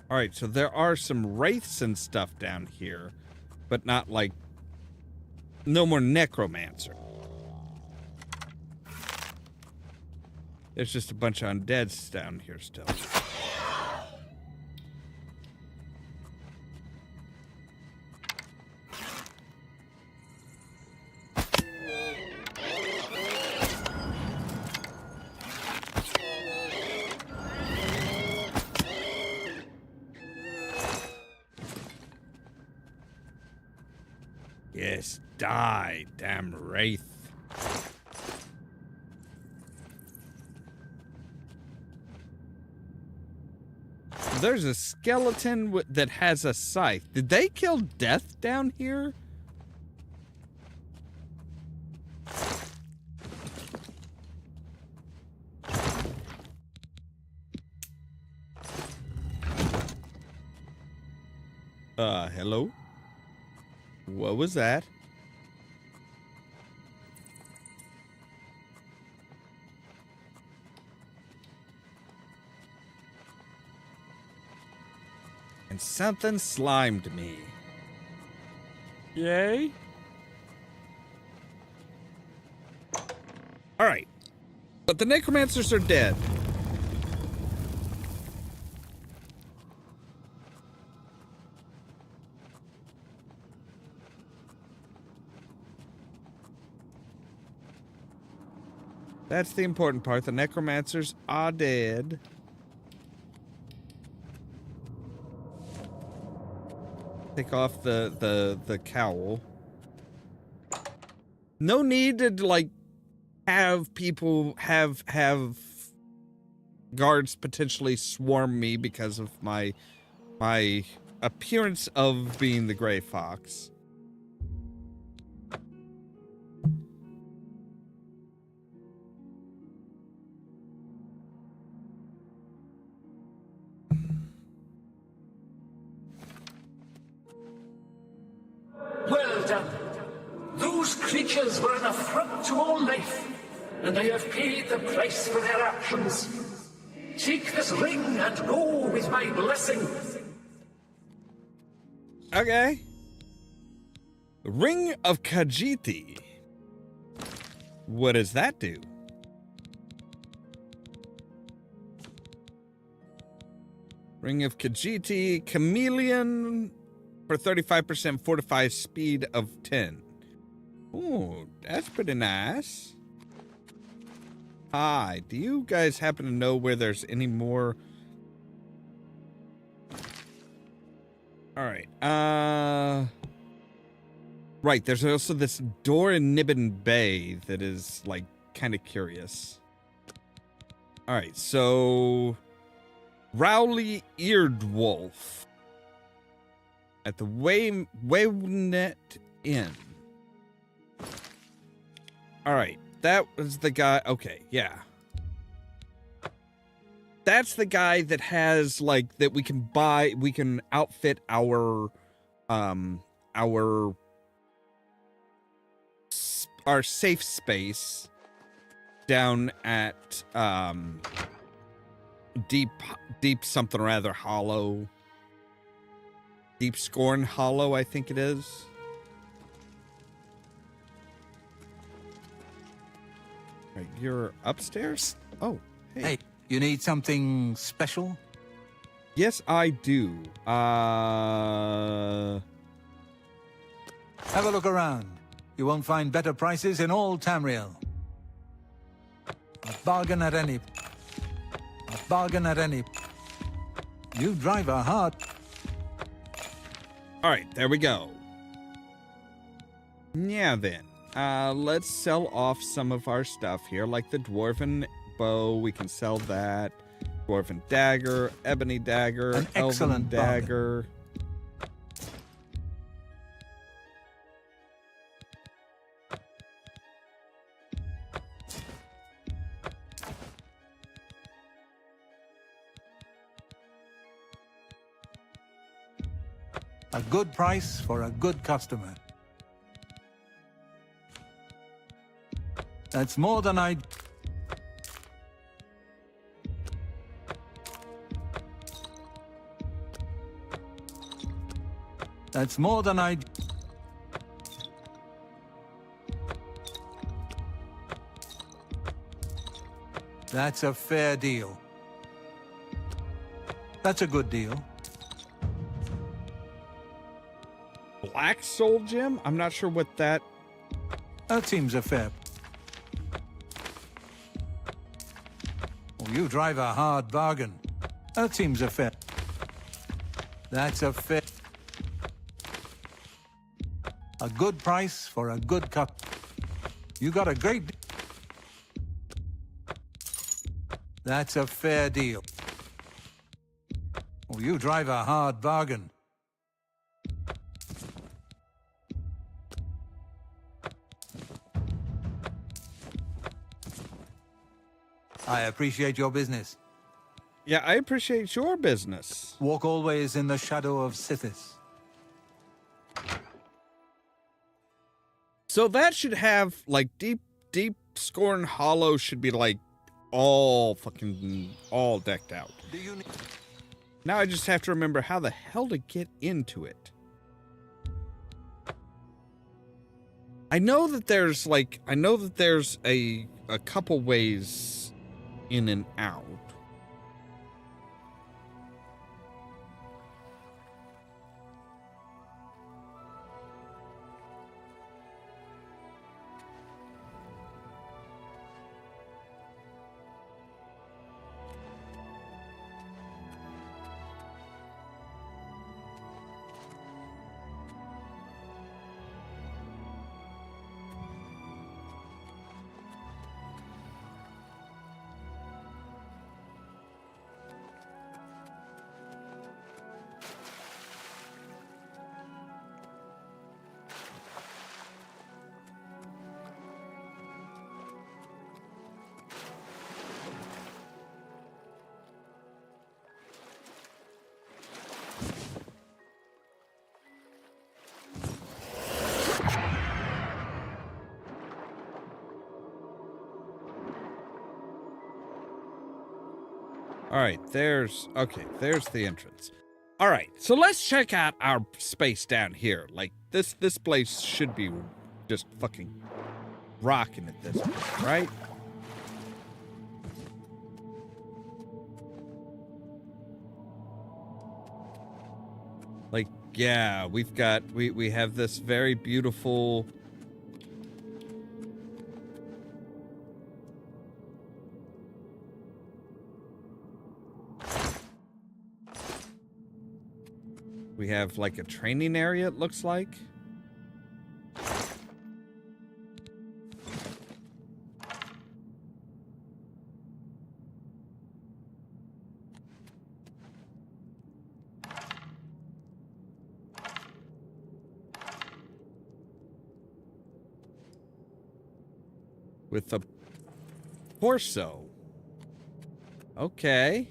Alright, so there are some wraiths and stuff down here, but not like... no more necromancer. There's just a bunch of undeads down here still. Yes, die, damn wraith. There's a skeleton that has a scythe. Did they kill Death down here? Hello? What was that? And something slimed me. Yay? Alright. But the necromancers are dead. That's the important part. The necromancers are dead. Take off the cowl. No need to like have people have guards potentially swarm me because of my appearance of being the gray fox. Well done. Those creatures were an affront to all life, and they have paid the price for their actions. Take this ring and go with my blessing. Okay. Ring of Khajiit. What does that do? Ring of Khajiit, chameleon for 35% fortified speed of 10. Ooh, that's pretty nice. Hi, do you guys happen to know where there's any more? Alright, right, there's also this door in Nibbin Bay that is, like, kind of curious. Alright, so Rowley Eared Wolf at the Waynet Inn. Alright, that was the guy. Okay, yeah. That's the guy that has, like, that we can buy, we can outfit our safe space down at, deep something or other hollow. Deep Scorn Hollow, I think it is. Right, you're upstairs? Oh, Hey, you need something special? yes, I do. Have a look around. You won't find better prices in all Tamriel. A bargain at any. A bargain at any. You drive a hard. All right, there we go. Yeah, then. Let's sell off some of our stuff here, like the Dwarven Bow. We can sell that. Dwarven Dagger, Ebony Dagger, An Elven excellent Dagger. A good price for a good customer. That's more than I... That's more than I... That's a fair deal. That's a good deal. Black Soul Gem? I'm not sure what that... That seems a fair... Oh, you drive a hard bargain. That seems a fair... That's a fair... A good price for a good cut. You got a great... That's a fair deal. Oh, you drive a hard bargain. I appreciate your business. Yeah, I appreciate your business. Walk always in the shadow of Sithis. So that should have, like, Deep Scorn Hollow should be, like, all decked out. Do you need... Now I just have to remember how the hell to get into it. I know that there's, like, a couple ways in and out. All right, there's the entrance. All right, so let's check out our space down here. Like this place should be just fucking rocking at this point, right? Like, yeah, we have this very beautiful we have like a training area, it looks like. With a torso. Okay.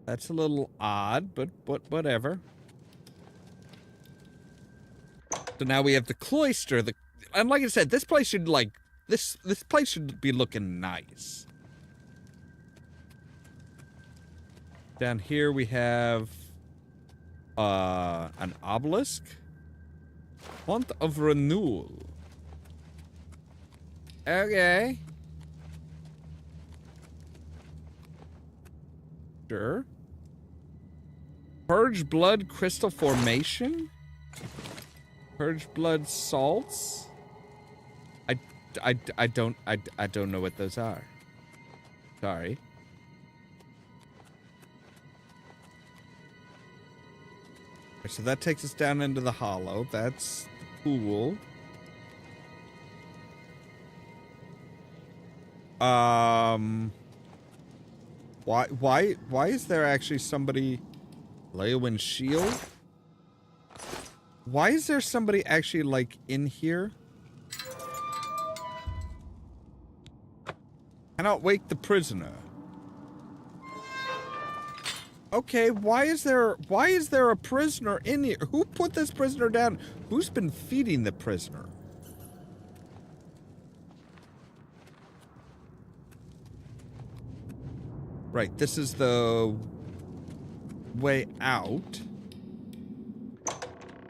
That's a little odd, but whatever. So now we have the cloister. And like I said, this place should this place should be looking nice. Down here we have an obelisk. Font of renewal. Okay. Sure. Purge blood crystal formation? Purge blood salts? I don't know what those are. Sorry. So that takes us down into the hollow. That's cool. Why is there actually somebody... Leowin shield? Why is there somebody actually, like, in here? Cannot wake the prisoner. Okay, why is there a prisoner in here? Who put this prisoner down? Who's been feeding the prisoner? Right, this is the way out.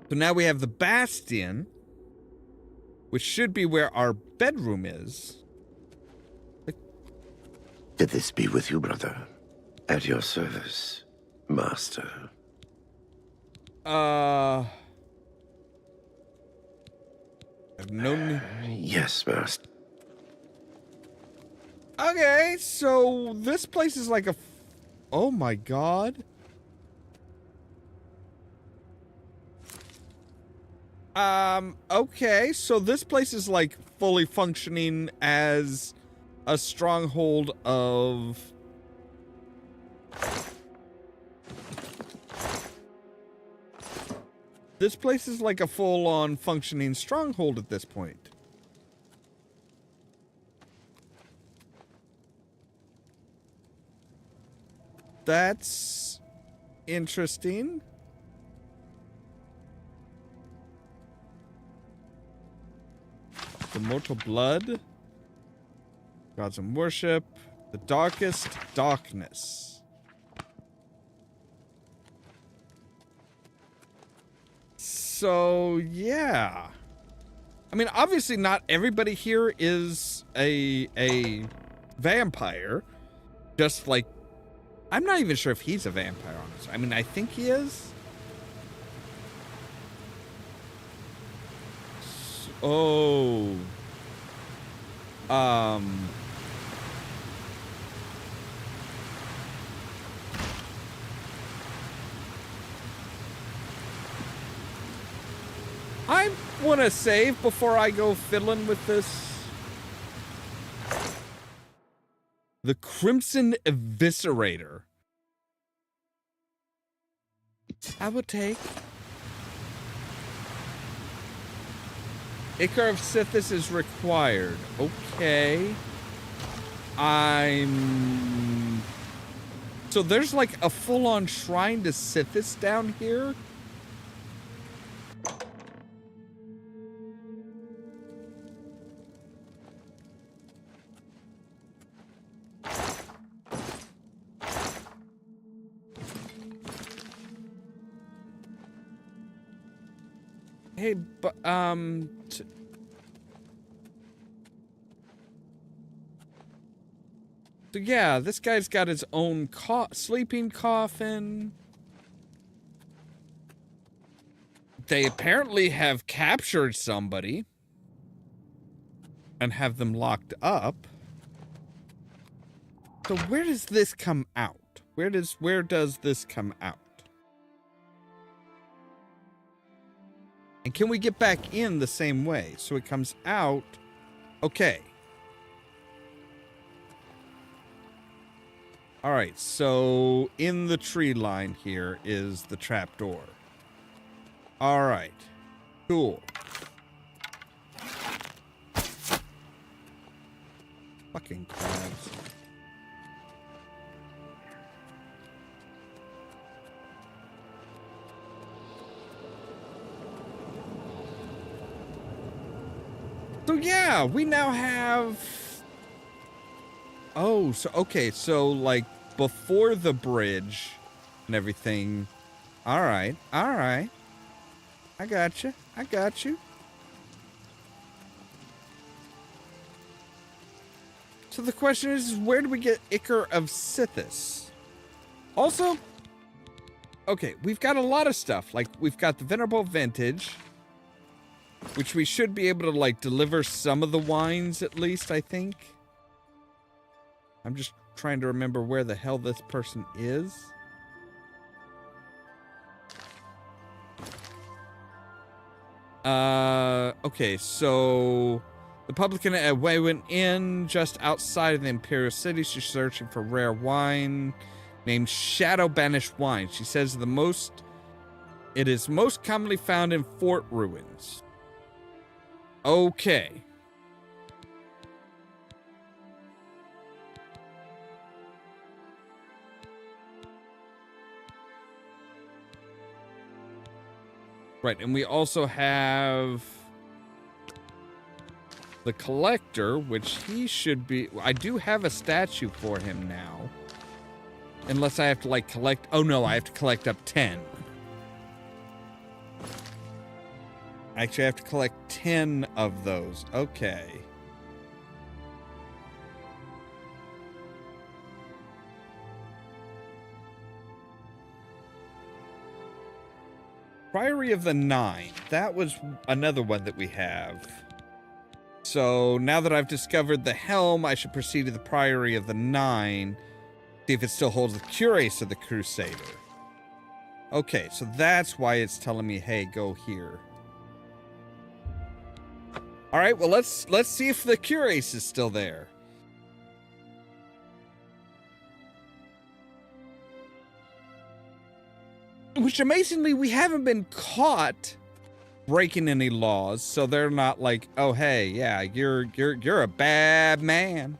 So now we have the bastion, which should be where our bedroom is. Did this be with you, brother? At your service, master. I've known... Yes, master. Okay, so this place is like a... Oh my god. Okay, so this place is like fully functioning as a stronghold of... This place is like a full-on functioning stronghold at this point. That's interesting. The mortal blood. Gods and worship. The darkest darkness. So, yeah. I mean, obviously not everybody here is a vampire. Just like, I'm not even sure if he's a vampire, honestly. I mean, I think he is. Oh. I want to save before I go fiddling with this. The Crimson Eviscerator. I would take. Ichor of Sithis is required. Okay. So there's like a full-on shrine to Sithis down here? Hey, but, so yeah, this guy's got his own sleeping coffin. They apparently have captured somebody and have them locked up. So where does this come out? Where does this come out? And can we get back in the same way? So it comes out. Okay. All right, so in the tree line here is the trapdoor. All right, cool. Fucking crabs. So yeah, we now have... Oh, so, okay, so, like, before the bridge and everything. All right. I got you. So the question is, where do we get Ichor of Sithis? Also, okay, we've got a lot of stuff. Like, we've got the Venerable Vintage, which we should be able to, like, deliver some of the wines, at least, I think. I'm just trying to remember where the hell this person is. Okay, so the publican went in just outside of the Imperial City. She's searching for rare wine named Shadow Banished Wine. She says it is most commonly found in fort ruins. Okay. Right, and we also have the Collector, which he should be... I do have a statue for him now. Unless I have to, like, collect... Oh, no, I have to collect up 10. Actually, I have to collect 10 of those. Okay. Priory of the Nine. That was another one that we have. So now that I've discovered the helm, I should proceed to the Priory of the Nine. See if it still holds the Cuirass of the Crusader. Okay, so that's why it's telling me, hey, go here. All right, well, let's see if the Cuirass is still there. Which, amazingly, we haven't been caught breaking any laws, so they're not like, oh, hey, yeah, you're a bad man.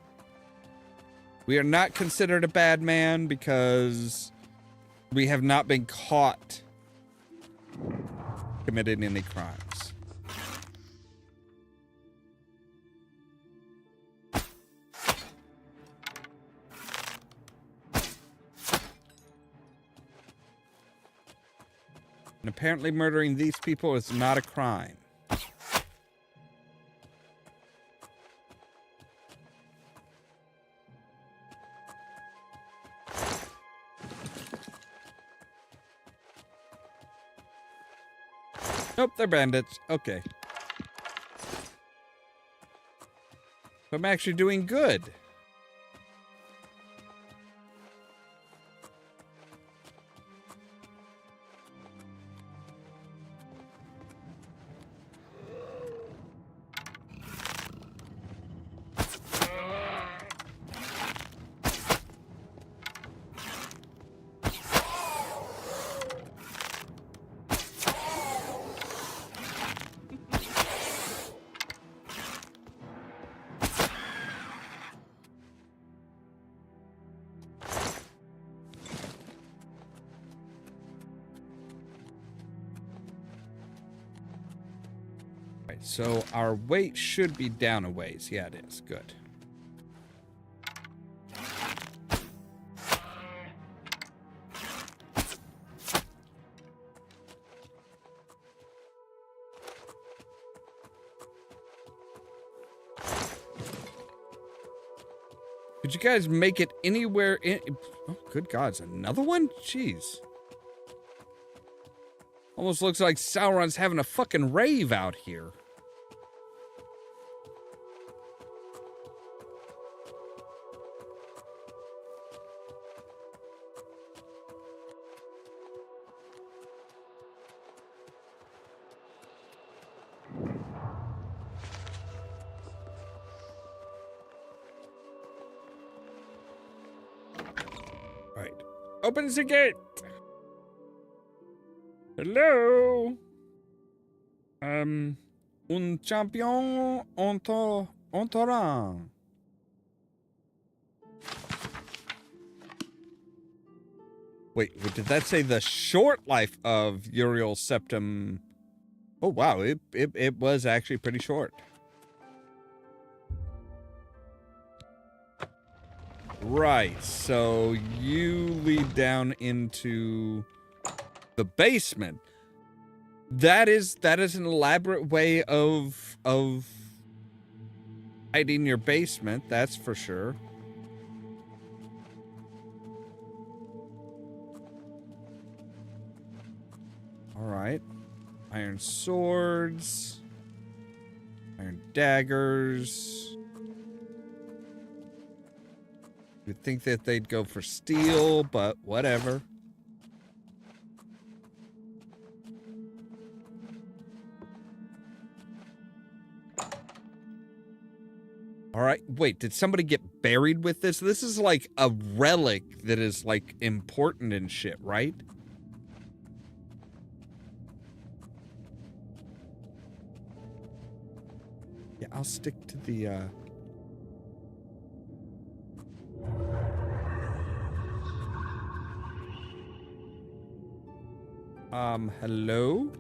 We are not considered a bad man because we have not been caught committing any crimes. And apparently murdering these people is not a crime. Nope, they're bandits. Okay. I'm actually doing good. So our weight should be down a ways. Yeah, it is. Good. Would you guys make it anywhere in... Oh, good gods, another one? Jeez. Almost looks like Sauron's having a fucking rave out here. Right. Open the gate. Hello. Un champion entourant. Wait, did that say the short life of Uriel Septim? Oh wow, it was actually pretty short. Right, so you lead down into the basement. That is an elaborate way of hiding your basement, that's for sure. All right. Iron swords, iron daggers. You'd think that they'd go for steel, but whatever. All right, wait, did somebody get buried with this? This is like a relic that is like important and shit, right? Yeah, I'll stick to the, hello?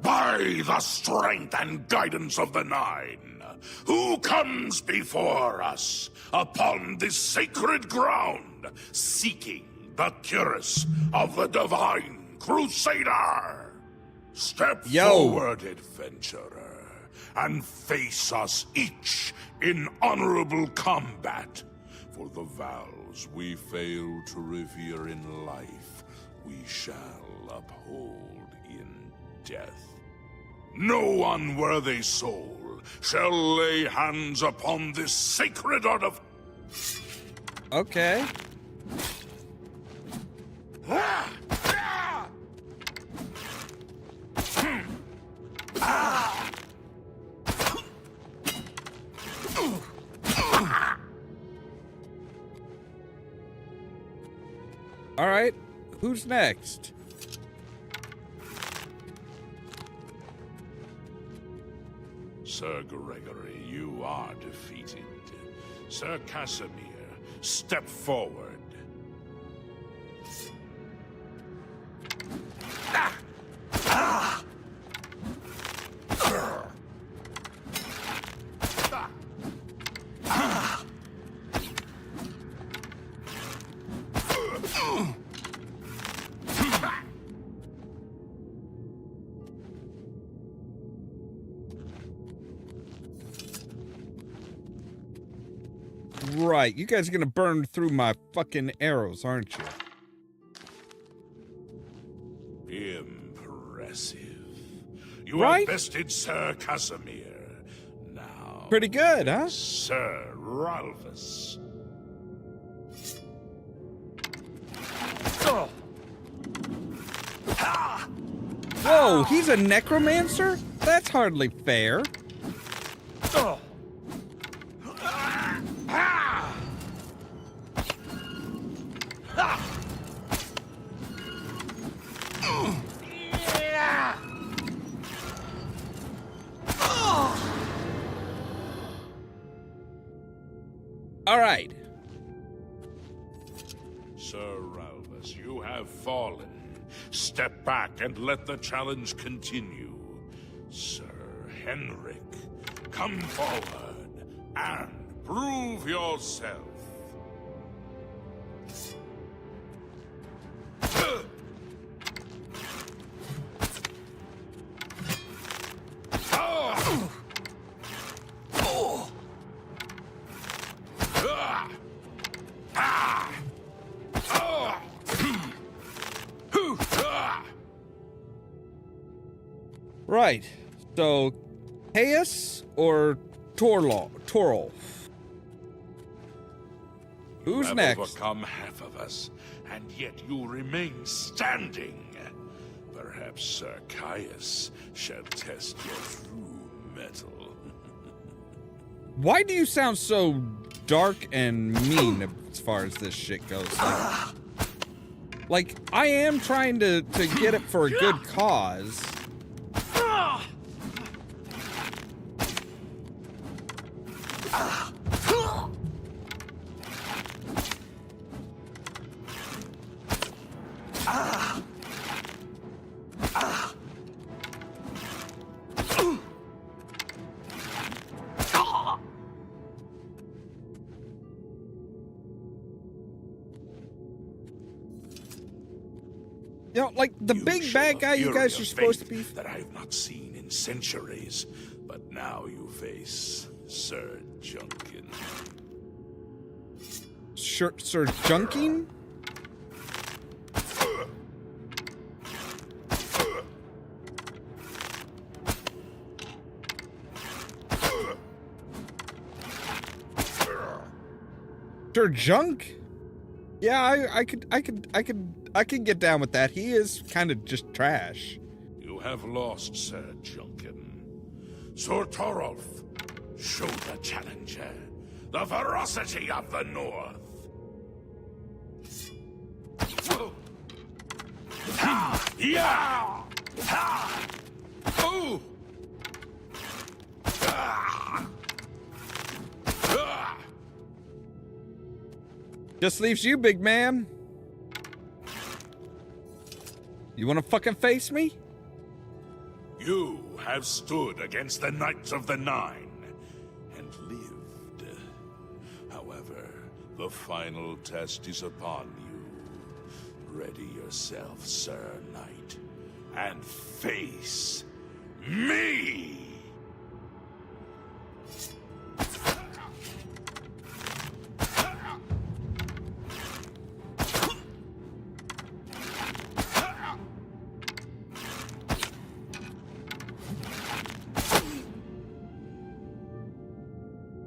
By the strength and guidance of the Nine, who comes before us upon this sacred ground, seeking the cuirass of the Divine Crusader? Step forward, adventurer, and face us each in honorable combat. For the vows we fail to revere in life, we shall uphold in death. No unworthy soul shall lay hands upon this sacred artifact. Okay. All right, who's next? Sir Gregory, you are defeated. Sir Casimir, step forward. Right, you guys are gonna burn through my fucking arrows, aren't you? Impressive. You Right? are bested Sir Casimir. Now, Pretty good, huh? Sir Ralphus. Whoa, he's a necromancer? That's hardly fair. All right. Sir Ralphus, you have fallen. Step back and let the challenge continue. Sir Henrik, come forward and prove yourself. Right. So, Caius or Torolf? Who's You have next? overcome half of us, and yet you remain standing. Perhaps Sir Caius shall test your true mettle. Why do you sound so dark and mean as far as this shit goes? Like I am trying to get it for a good cause. You know, like the big bad guy you guys are supposed to be. That I have not seen in centuries, but now you face Sir Junkin. Sir Junkin? Sir Junk? Yeah, I could get down with that. He is kind of just trash. You have lost, Sir Junkin. Sir Torolf, show the challenger the ferocity of the North. Ha! Yeah! Ha! Ooh! Ah! Ah! Just leaves you, big man. You wanna fucking face me? You have stood against the Knights of the Nine and lived. However, the final test is upon you. Ready yourself, Sir Knight, and face me!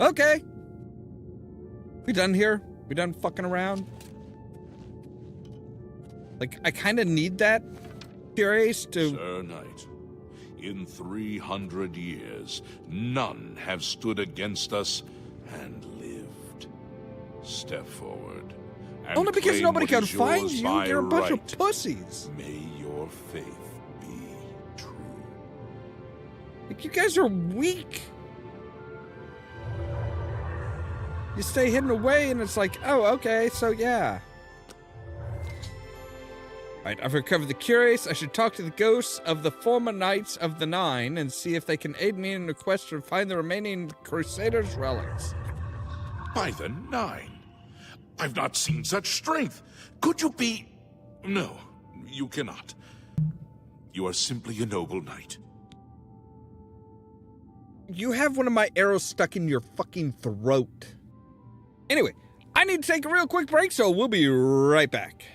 Okay. We done here? We done fucking around? Like, I kind of need that curious to... Sir Knight, in 300 years, none have stood against us and lived. Step forward. And only because claim nobody what can is find yours you. by You're a bunch of right. pussies. May your faith be true. Like, you guys are weak. You stay hidden away, and it's like, oh, okay, so yeah. Alright, I've recovered the curious. I should talk to the ghosts of the former Knights of the Nine and see if they can aid me in the quest to find the remaining Crusaders' relics. By the Nine? I've not seen such strength. Could you be... No, you cannot. You are simply a noble knight. You have one of my arrows stuck in your fucking throat. Anyway, I need to take a real quick break, so we'll be right back.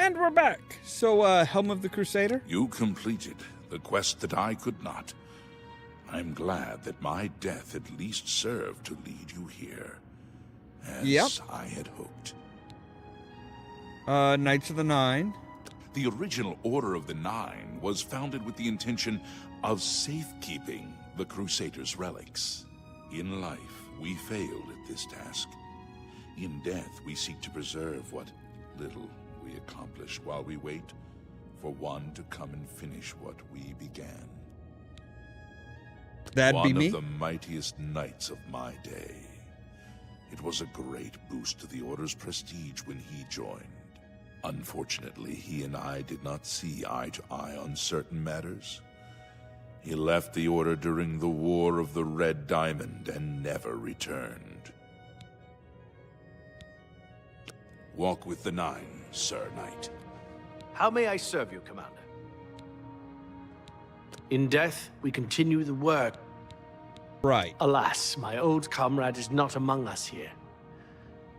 And we're back. So, Helm of the Crusader? You completed the quest that I could not. I'm glad that my death at least served to lead you here, as I had hoped. Knights of the Nine. The original Order of the Nine was founded with the intention of safekeeping the Crusaders' relics. In life, we failed at this task. In death, we seek to preserve what little we accomplish while we wait for one to come and finish what we began. That'd be me? One of the mightiest knights of my day. It was a great boost to the Order's prestige when he joined. Unfortunately, he and I did not see eye to eye on certain matters. He left the Order during the War of the Red Diamond and never returned. Walk with the Nine, Sir Knight. How may I serve you, Commander? In death, we continue the work. Right. Alas, my old comrade is not among us here.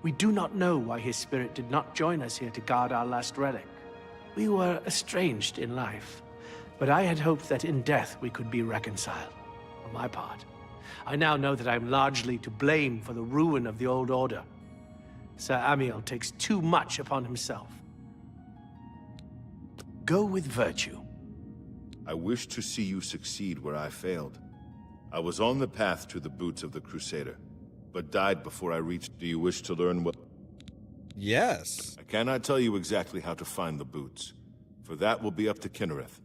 We do not know why his spirit did not join us here to guard our last relic. We were estranged in life, but I had hoped that in death we could be reconciled. For my part, I now know that I am largely to blame for the ruin of the old order. Sir Amiel takes too much upon himself. Go with virtue. I wish to see you succeed where I failed. I was on the path to the boots of the Crusader, but died before I reached. Do you wish to learn what? Yes. I cannot tell you exactly how to find the boots, for that will be up to Kinnereth.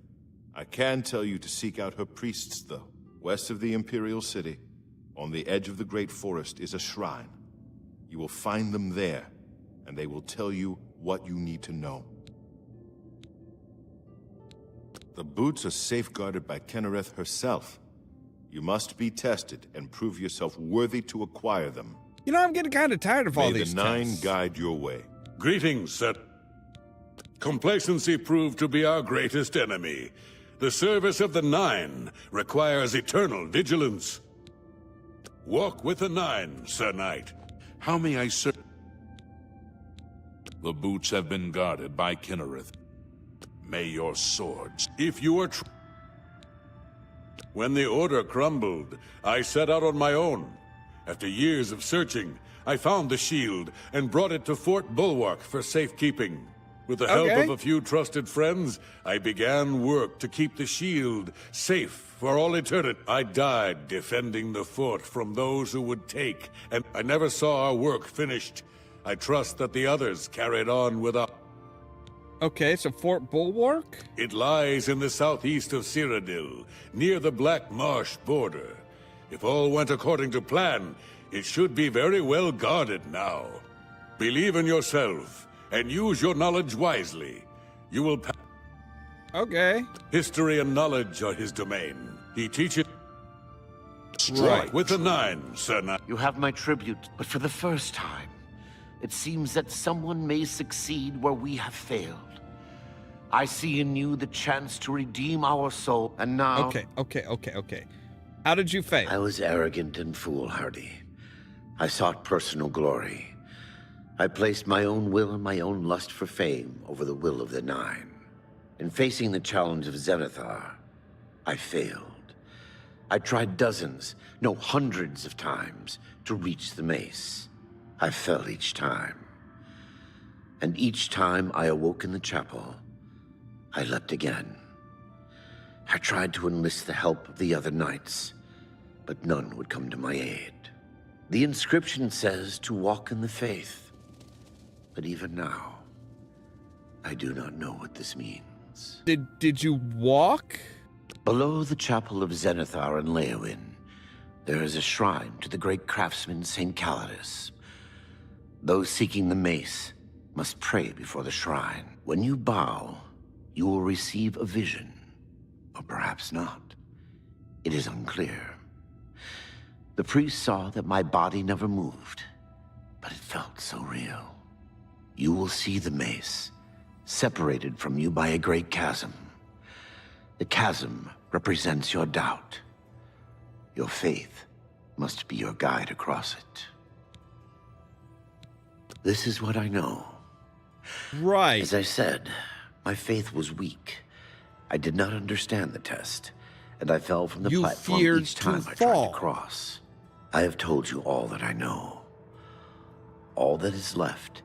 I can tell you to seek out her priests, though. West of the Imperial City, on the edge of the Great Forest, is a shrine. You will find them there, and they will tell you what you need to know. The boots are safeguarded by Kinnereth herself. You must be tested and prove yourself worthy to acquire them. You know, I'm getting kind of tired of all these May the Nine tests. guide your way. Greetings, sir. Complacency proved to be our greatest enemy. The service of the Nine requires eternal vigilance. Walk with the Nine, Sir Knight. How may I serve? The boots have been guarded by Kinnereth. May your swords... If you are When the Order crumbled, I set out on my own. After years of searching, I found the shield and brought it to Fort Bulwark for safekeeping. With the help of a few trusted friends, I began work to keep the shield safe for all eternity. I died defending the fort from those who would take, and I never saw our work finished. I trust that the others carried on without. Okay, so Fort Bulwark? It lies in the southeast of Cyrodiil, near the Black Marsh border. If all went according to plan, it should be very well guarded now. Believe in yourself, and use your knowledge wisely. You will pass. Okay. History and knowledge are his domain. He teaches. Strike with the Nine, Sir Knight. You have my tribute, but for the first time, it seems that someone may succeed where we have failed. I see in you the chance to redeem our soul, and now... Okay. How did you fail? I was arrogant and foolhardy. I sought personal glory. I placed my own will and my own lust for fame over the will of the Nine. In facing the challenge of Zenithar, I failed. I tried dozens, no hundreds of times, to reach the mace. I fell each time. And each time I awoke in the chapel, I leapt again. I tried to enlist the help of the other knights, but none would come to my aid. The inscription says to walk in the faith, but even now, I do not know what this means. Did you walk? Below the chapel of Zenithar and Leowyn, there is a shrine to the great craftsman St. Calidus. Those seeking the mace must pray before the shrine. When you bow, you will receive a vision, or perhaps not. It is unclear. The priest saw that my body never moved, but it felt so real. You will see the mace, separated from you by a great chasm. The chasm represents your doubt. Your faith must be your guide across it. This is what I know. Right. As I said, my faith was weak. I did not understand the test, and I fell from the platform feared each time to I tried fall. to cross. I have told you all that I know. All that is left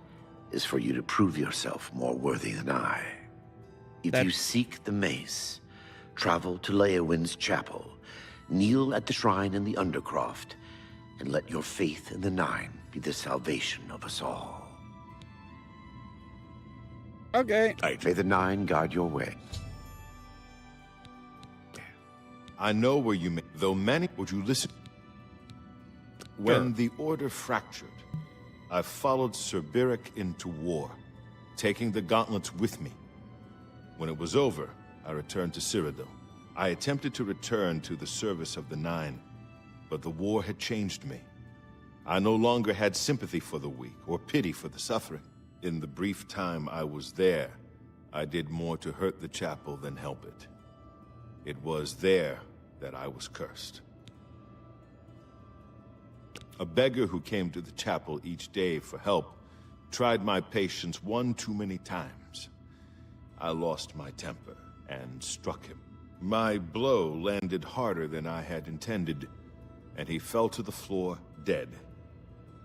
is for you to prove yourself more worthy than I. If you seek the mace, travel to Leowin's chapel, kneel at the shrine in the Undercroft, and let your faith in the Nine be the salvation of us all. Okay. May the Nine guide your way. I know where you may, though many, would you listen? When the Order fractured, I followed Sir Beric into war, taking the gauntlets with me. When it was over, I returned to Cyrodiil. I attempted to return to the service of the Nine, but the war had changed me. I no longer had sympathy for the weak or pity for the suffering. In the brief time I was there, I did more to hurt the chapel than help it. It was there that I was cursed. A beggar who came to the chapel each day for help tried my patience one too many times. I lost my temper and struck him. My blow landed harder than I had intended, and he fell to the floor dead,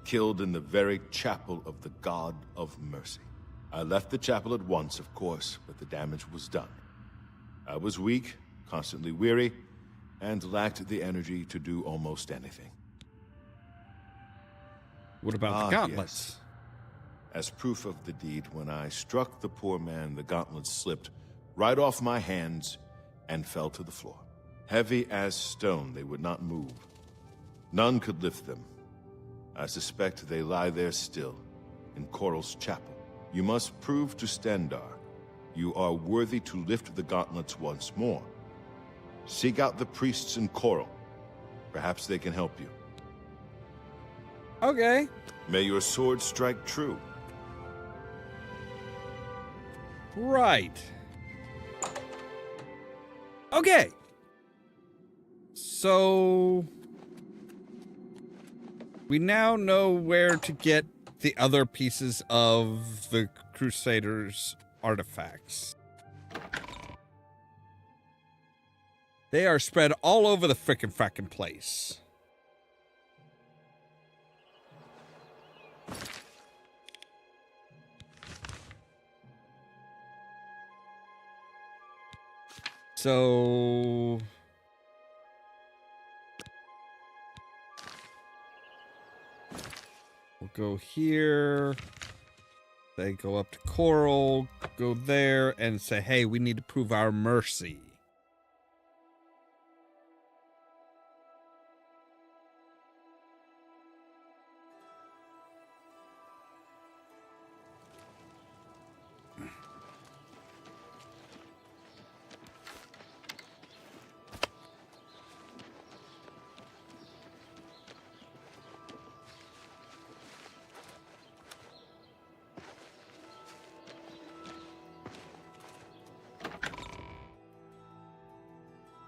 killed in the very chapel of the God of Mercy. I left the chapel at once, of course, but the damage was done. I was weak, constantly weary, and lacked the energy to do almost anything. What about the gauntlets? Yes. As proof of the deed, when I struck the poor man, the gauntlets slipped right off my hands and fell to the floor. Heavy as stone, they would not move. None could lift them. I suspect they lie there still, in Coral's chapel. You must prove to Stendarr you are worthy to lift the gauntlets once more. Seek out the priests in Coral. Perhaps they can help you. Okay. May your sword strike true. Right. Okay. So we now know where to get the other pieces of the Crusaders' artifacts. They are spread all over the frickin' place. So we'll go here. They go up to Coral, go there, and say, hey, we need to prove our mercy.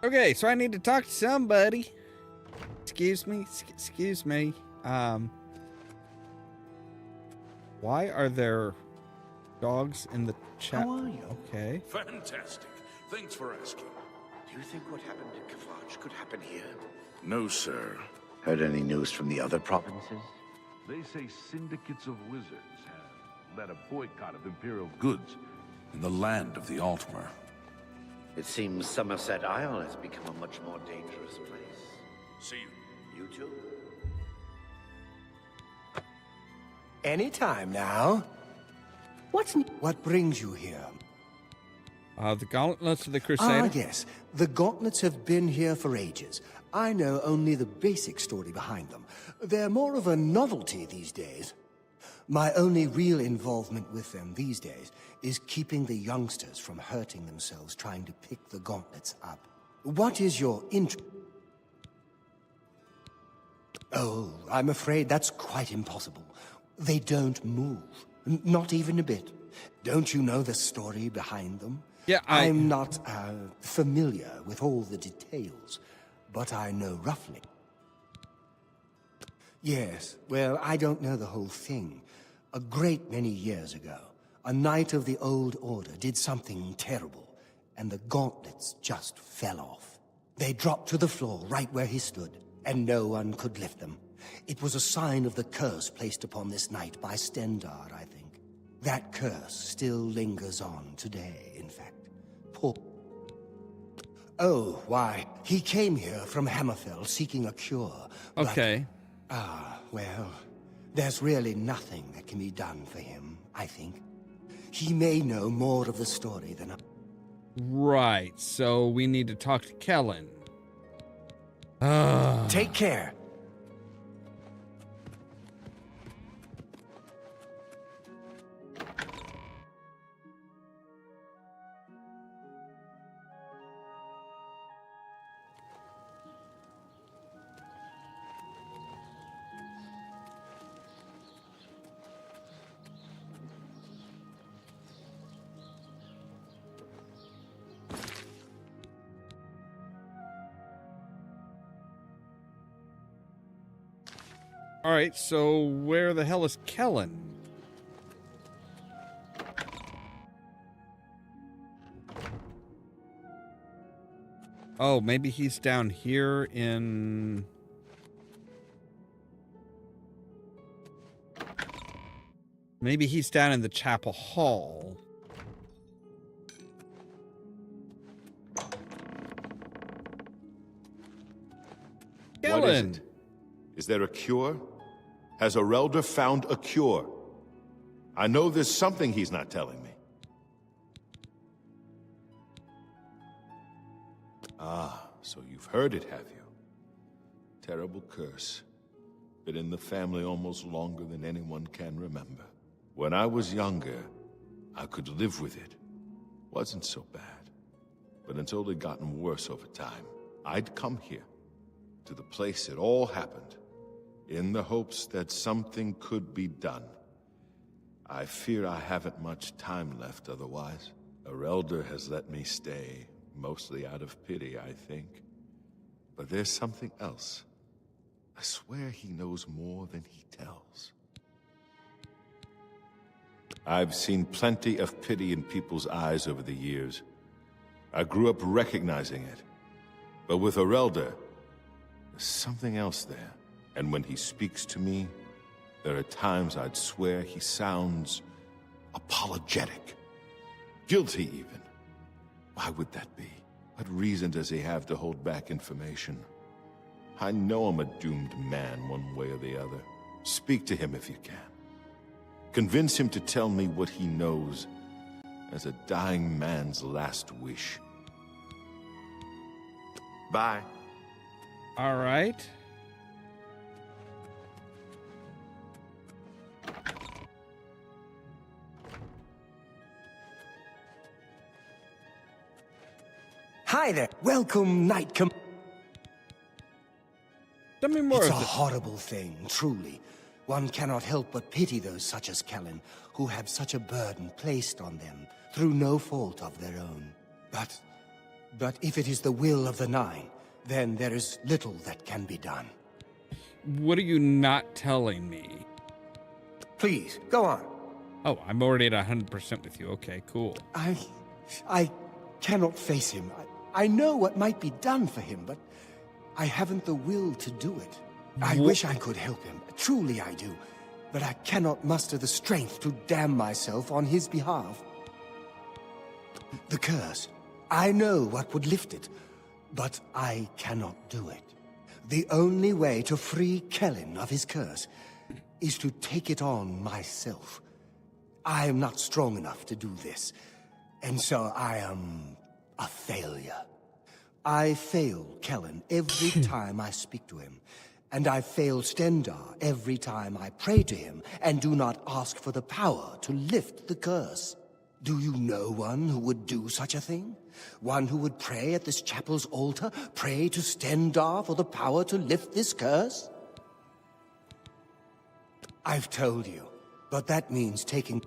Okay, so I need to talk to somebody. Excuse me. Excuse me. Why are there dogs in the chat? How are you? Okay. Fantastic. Thanks for asking. Do you think what happened in Kavach could happen here? No, sir. Heard any news from the other provinces? They say syndicates of wizards have led a boycott of Imperial goods In the land of the Altmer. It seems Somerset Isle has become a much more dangerous place. See you. You too? Anytime now. What brings you here? The gauntlets of the Crusader. Ah, yes. The gauntlets have been here for ages. I know only the basic story behind them. They're more of a novelty these days. My only real involvement with them these days is keeping the youngsters from hurting themselves trying to pick the gauntlets up. What is your interest? Oh, I'm afraid that's quite impossible. They don't move. Not even a bit. Don't you know the story behind them? Yeah, I'm not familiar with all the details, but I know roughly. Yes, well, I don't know the whole thing. A great many years ago, A knight of the old order did something terrible, and the gauntlets just fell off. They dropped to the floor right where he stood, and no one could lift them. It was a sign of the curse placed upon this knight by Stendar, I think. That curse still lingers on today, in fact. Poor... Oh, why, he came here from Hammerfell seeking a cure. Okay. Well, there's really nothing that can be done for him, I think. He may know more of the story than I... Right, so we need to talk to Kellen. Take care. All right, so where the hell is Kellen? Oh, maybe he's down here in... Maybe he's down in the chapel hall. Kellen! What is it? Is there a cure? Has Erelder found a cure? I know there's something he's not telling me. Ah, so you've heard it, have you? Terrible curse. Been in the family almost longer than anyone can remember. When I was younger, I could live with it. Wasn't so bad. But it's only gotten worse over time. I'd come here, to the place it all happened, in the hopes that something could be done. I fear I haven't much time left otherwise. Erelder has let me stay, mostly out of pity, I think. But there's something else. I swear he knows more than he tells. I've seen plenty of pity in people's eyes over the years. I grew up recognizing it. But with Erelder, there's something else there. And when he speaks to me, there are times I'd swear he sounds apologetic. Guilty, even. Why would that be? What reason does he have to hold back information? I know I'm a doomed man one way or the other. Speak to him if you can. Convince him to tell me what he knows as a dying man's last wish. Bye. All right. Hi there. Welcome, Knight Com... Tell me more It's a of this. horrible thing, truly. One cannot help but pity those such as Kellen, who have such a burden placed on them, through no fault of their own. But if it is the will of the Nine, then there is little that can be done. What are you not telling me? Please, go on. Oh, I'm already at 100% with you. Okay, cool. I cannot face him. I know what might be done for him, but I haven't the will to do it. I wish I could help him. Truly I do. But I cannot muster the strength to damn myself on his behalf. The curse. I know what would lift it, but I cannot do it. The only way to free Kellen of his curse is to take it on myself. I am not strong enough to do this, and so I am a failure. I fail Kellen every time I speak to him, and I fail Stendar every time I pray to him and do not ask for the power to lift the curse. Do you know one who would do such a thing? One who would pray at this chapel's altar, pray to Stendar for the power to lift this curse? I've told you, but that means taking...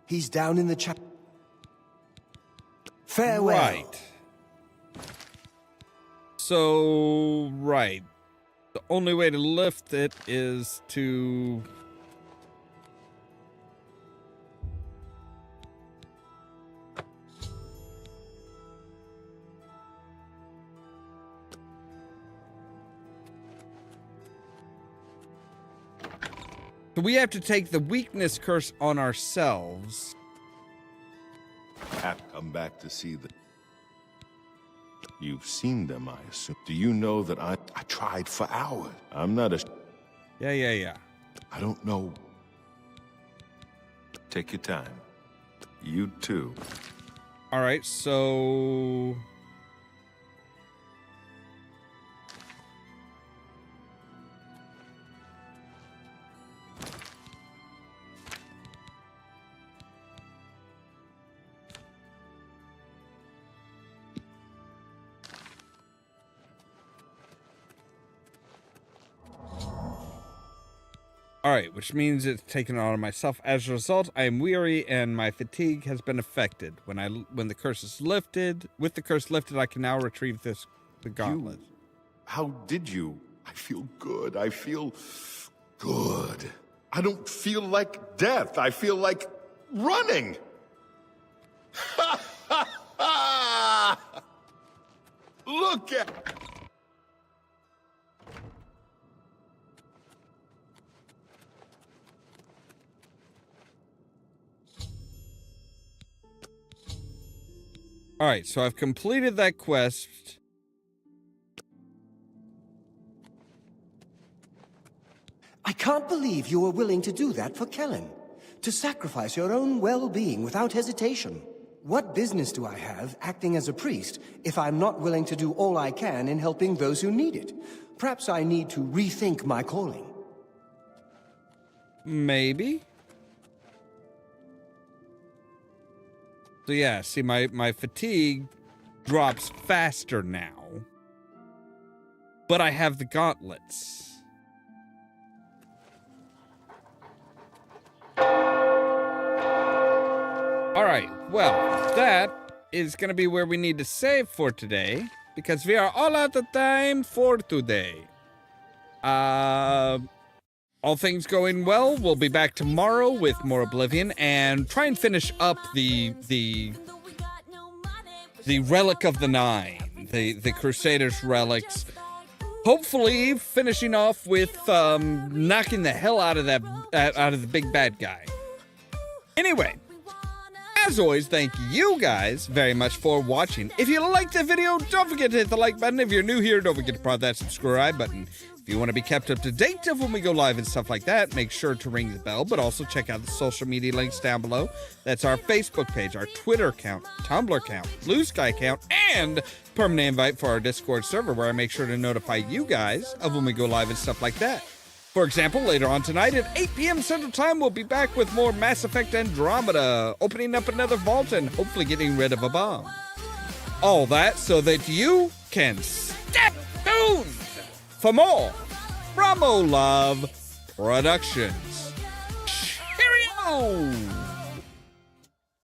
He's down in the chapel. Farewell. Right. So, right. The only way to lift it is to... So we have to take the weakness curse on ourselves. Have come back to see the... You've seen them, I assume. Do you know that I tried for hours? I'm not a... Yeah. I don't know. Take your time. You too. All right, so... Alright, which means it's taken on myself. As a result, I am weary and my fatigue has been affected. When the curse is lifted, with the curse lifted, I can now retrieve the gauntlet. How did you? I feel good. I feel good. I don't feel like death. I feel like running. Look at... Alright, so I've completed that quest. I can't believe you were willing to do that for Kellen. To sacrifice your own well-being without hesitation. What business do I have acting as a priest if I'm not willing to do all I can in helping those who need it? Perhaps I need to rethink my calling. Maybe. So yeah, see, my fatigue drops faster now. But I have the gauntlets. Alright, well, that is going to be where we need to save for today, because we are all out of time for today. All things going well, we'll be back tomorrow with more Oblivion and try and finish up the relic of the Nine, the Crusaders' relics. Hopefully, finishing off with knocking the hell out of the big bad guy. Anyway, as always, thank you guys very much for watching. If you liked the video, don't forget to hit the like button. If you're new here, don't forget to press that subscribe button. If you want to be kept up to date of when we go live and stuff like that, make sure to ring the bell, but also check out the social media links down below. That's our Facebook page, our Twitter account, Tumblr account, Blue Sky account, and permanent invite for our Discord server, where I make sure to notify you guys of when we go live and stuff like that. For example, later on tonight at 8 p.m. Central Time, we'll be back with more Mass Effect Andromeda, opening up another vault and hopefully getting rid of a bomb. All that so that you can stay tuned for more from Ollamh Productions. Cheerio!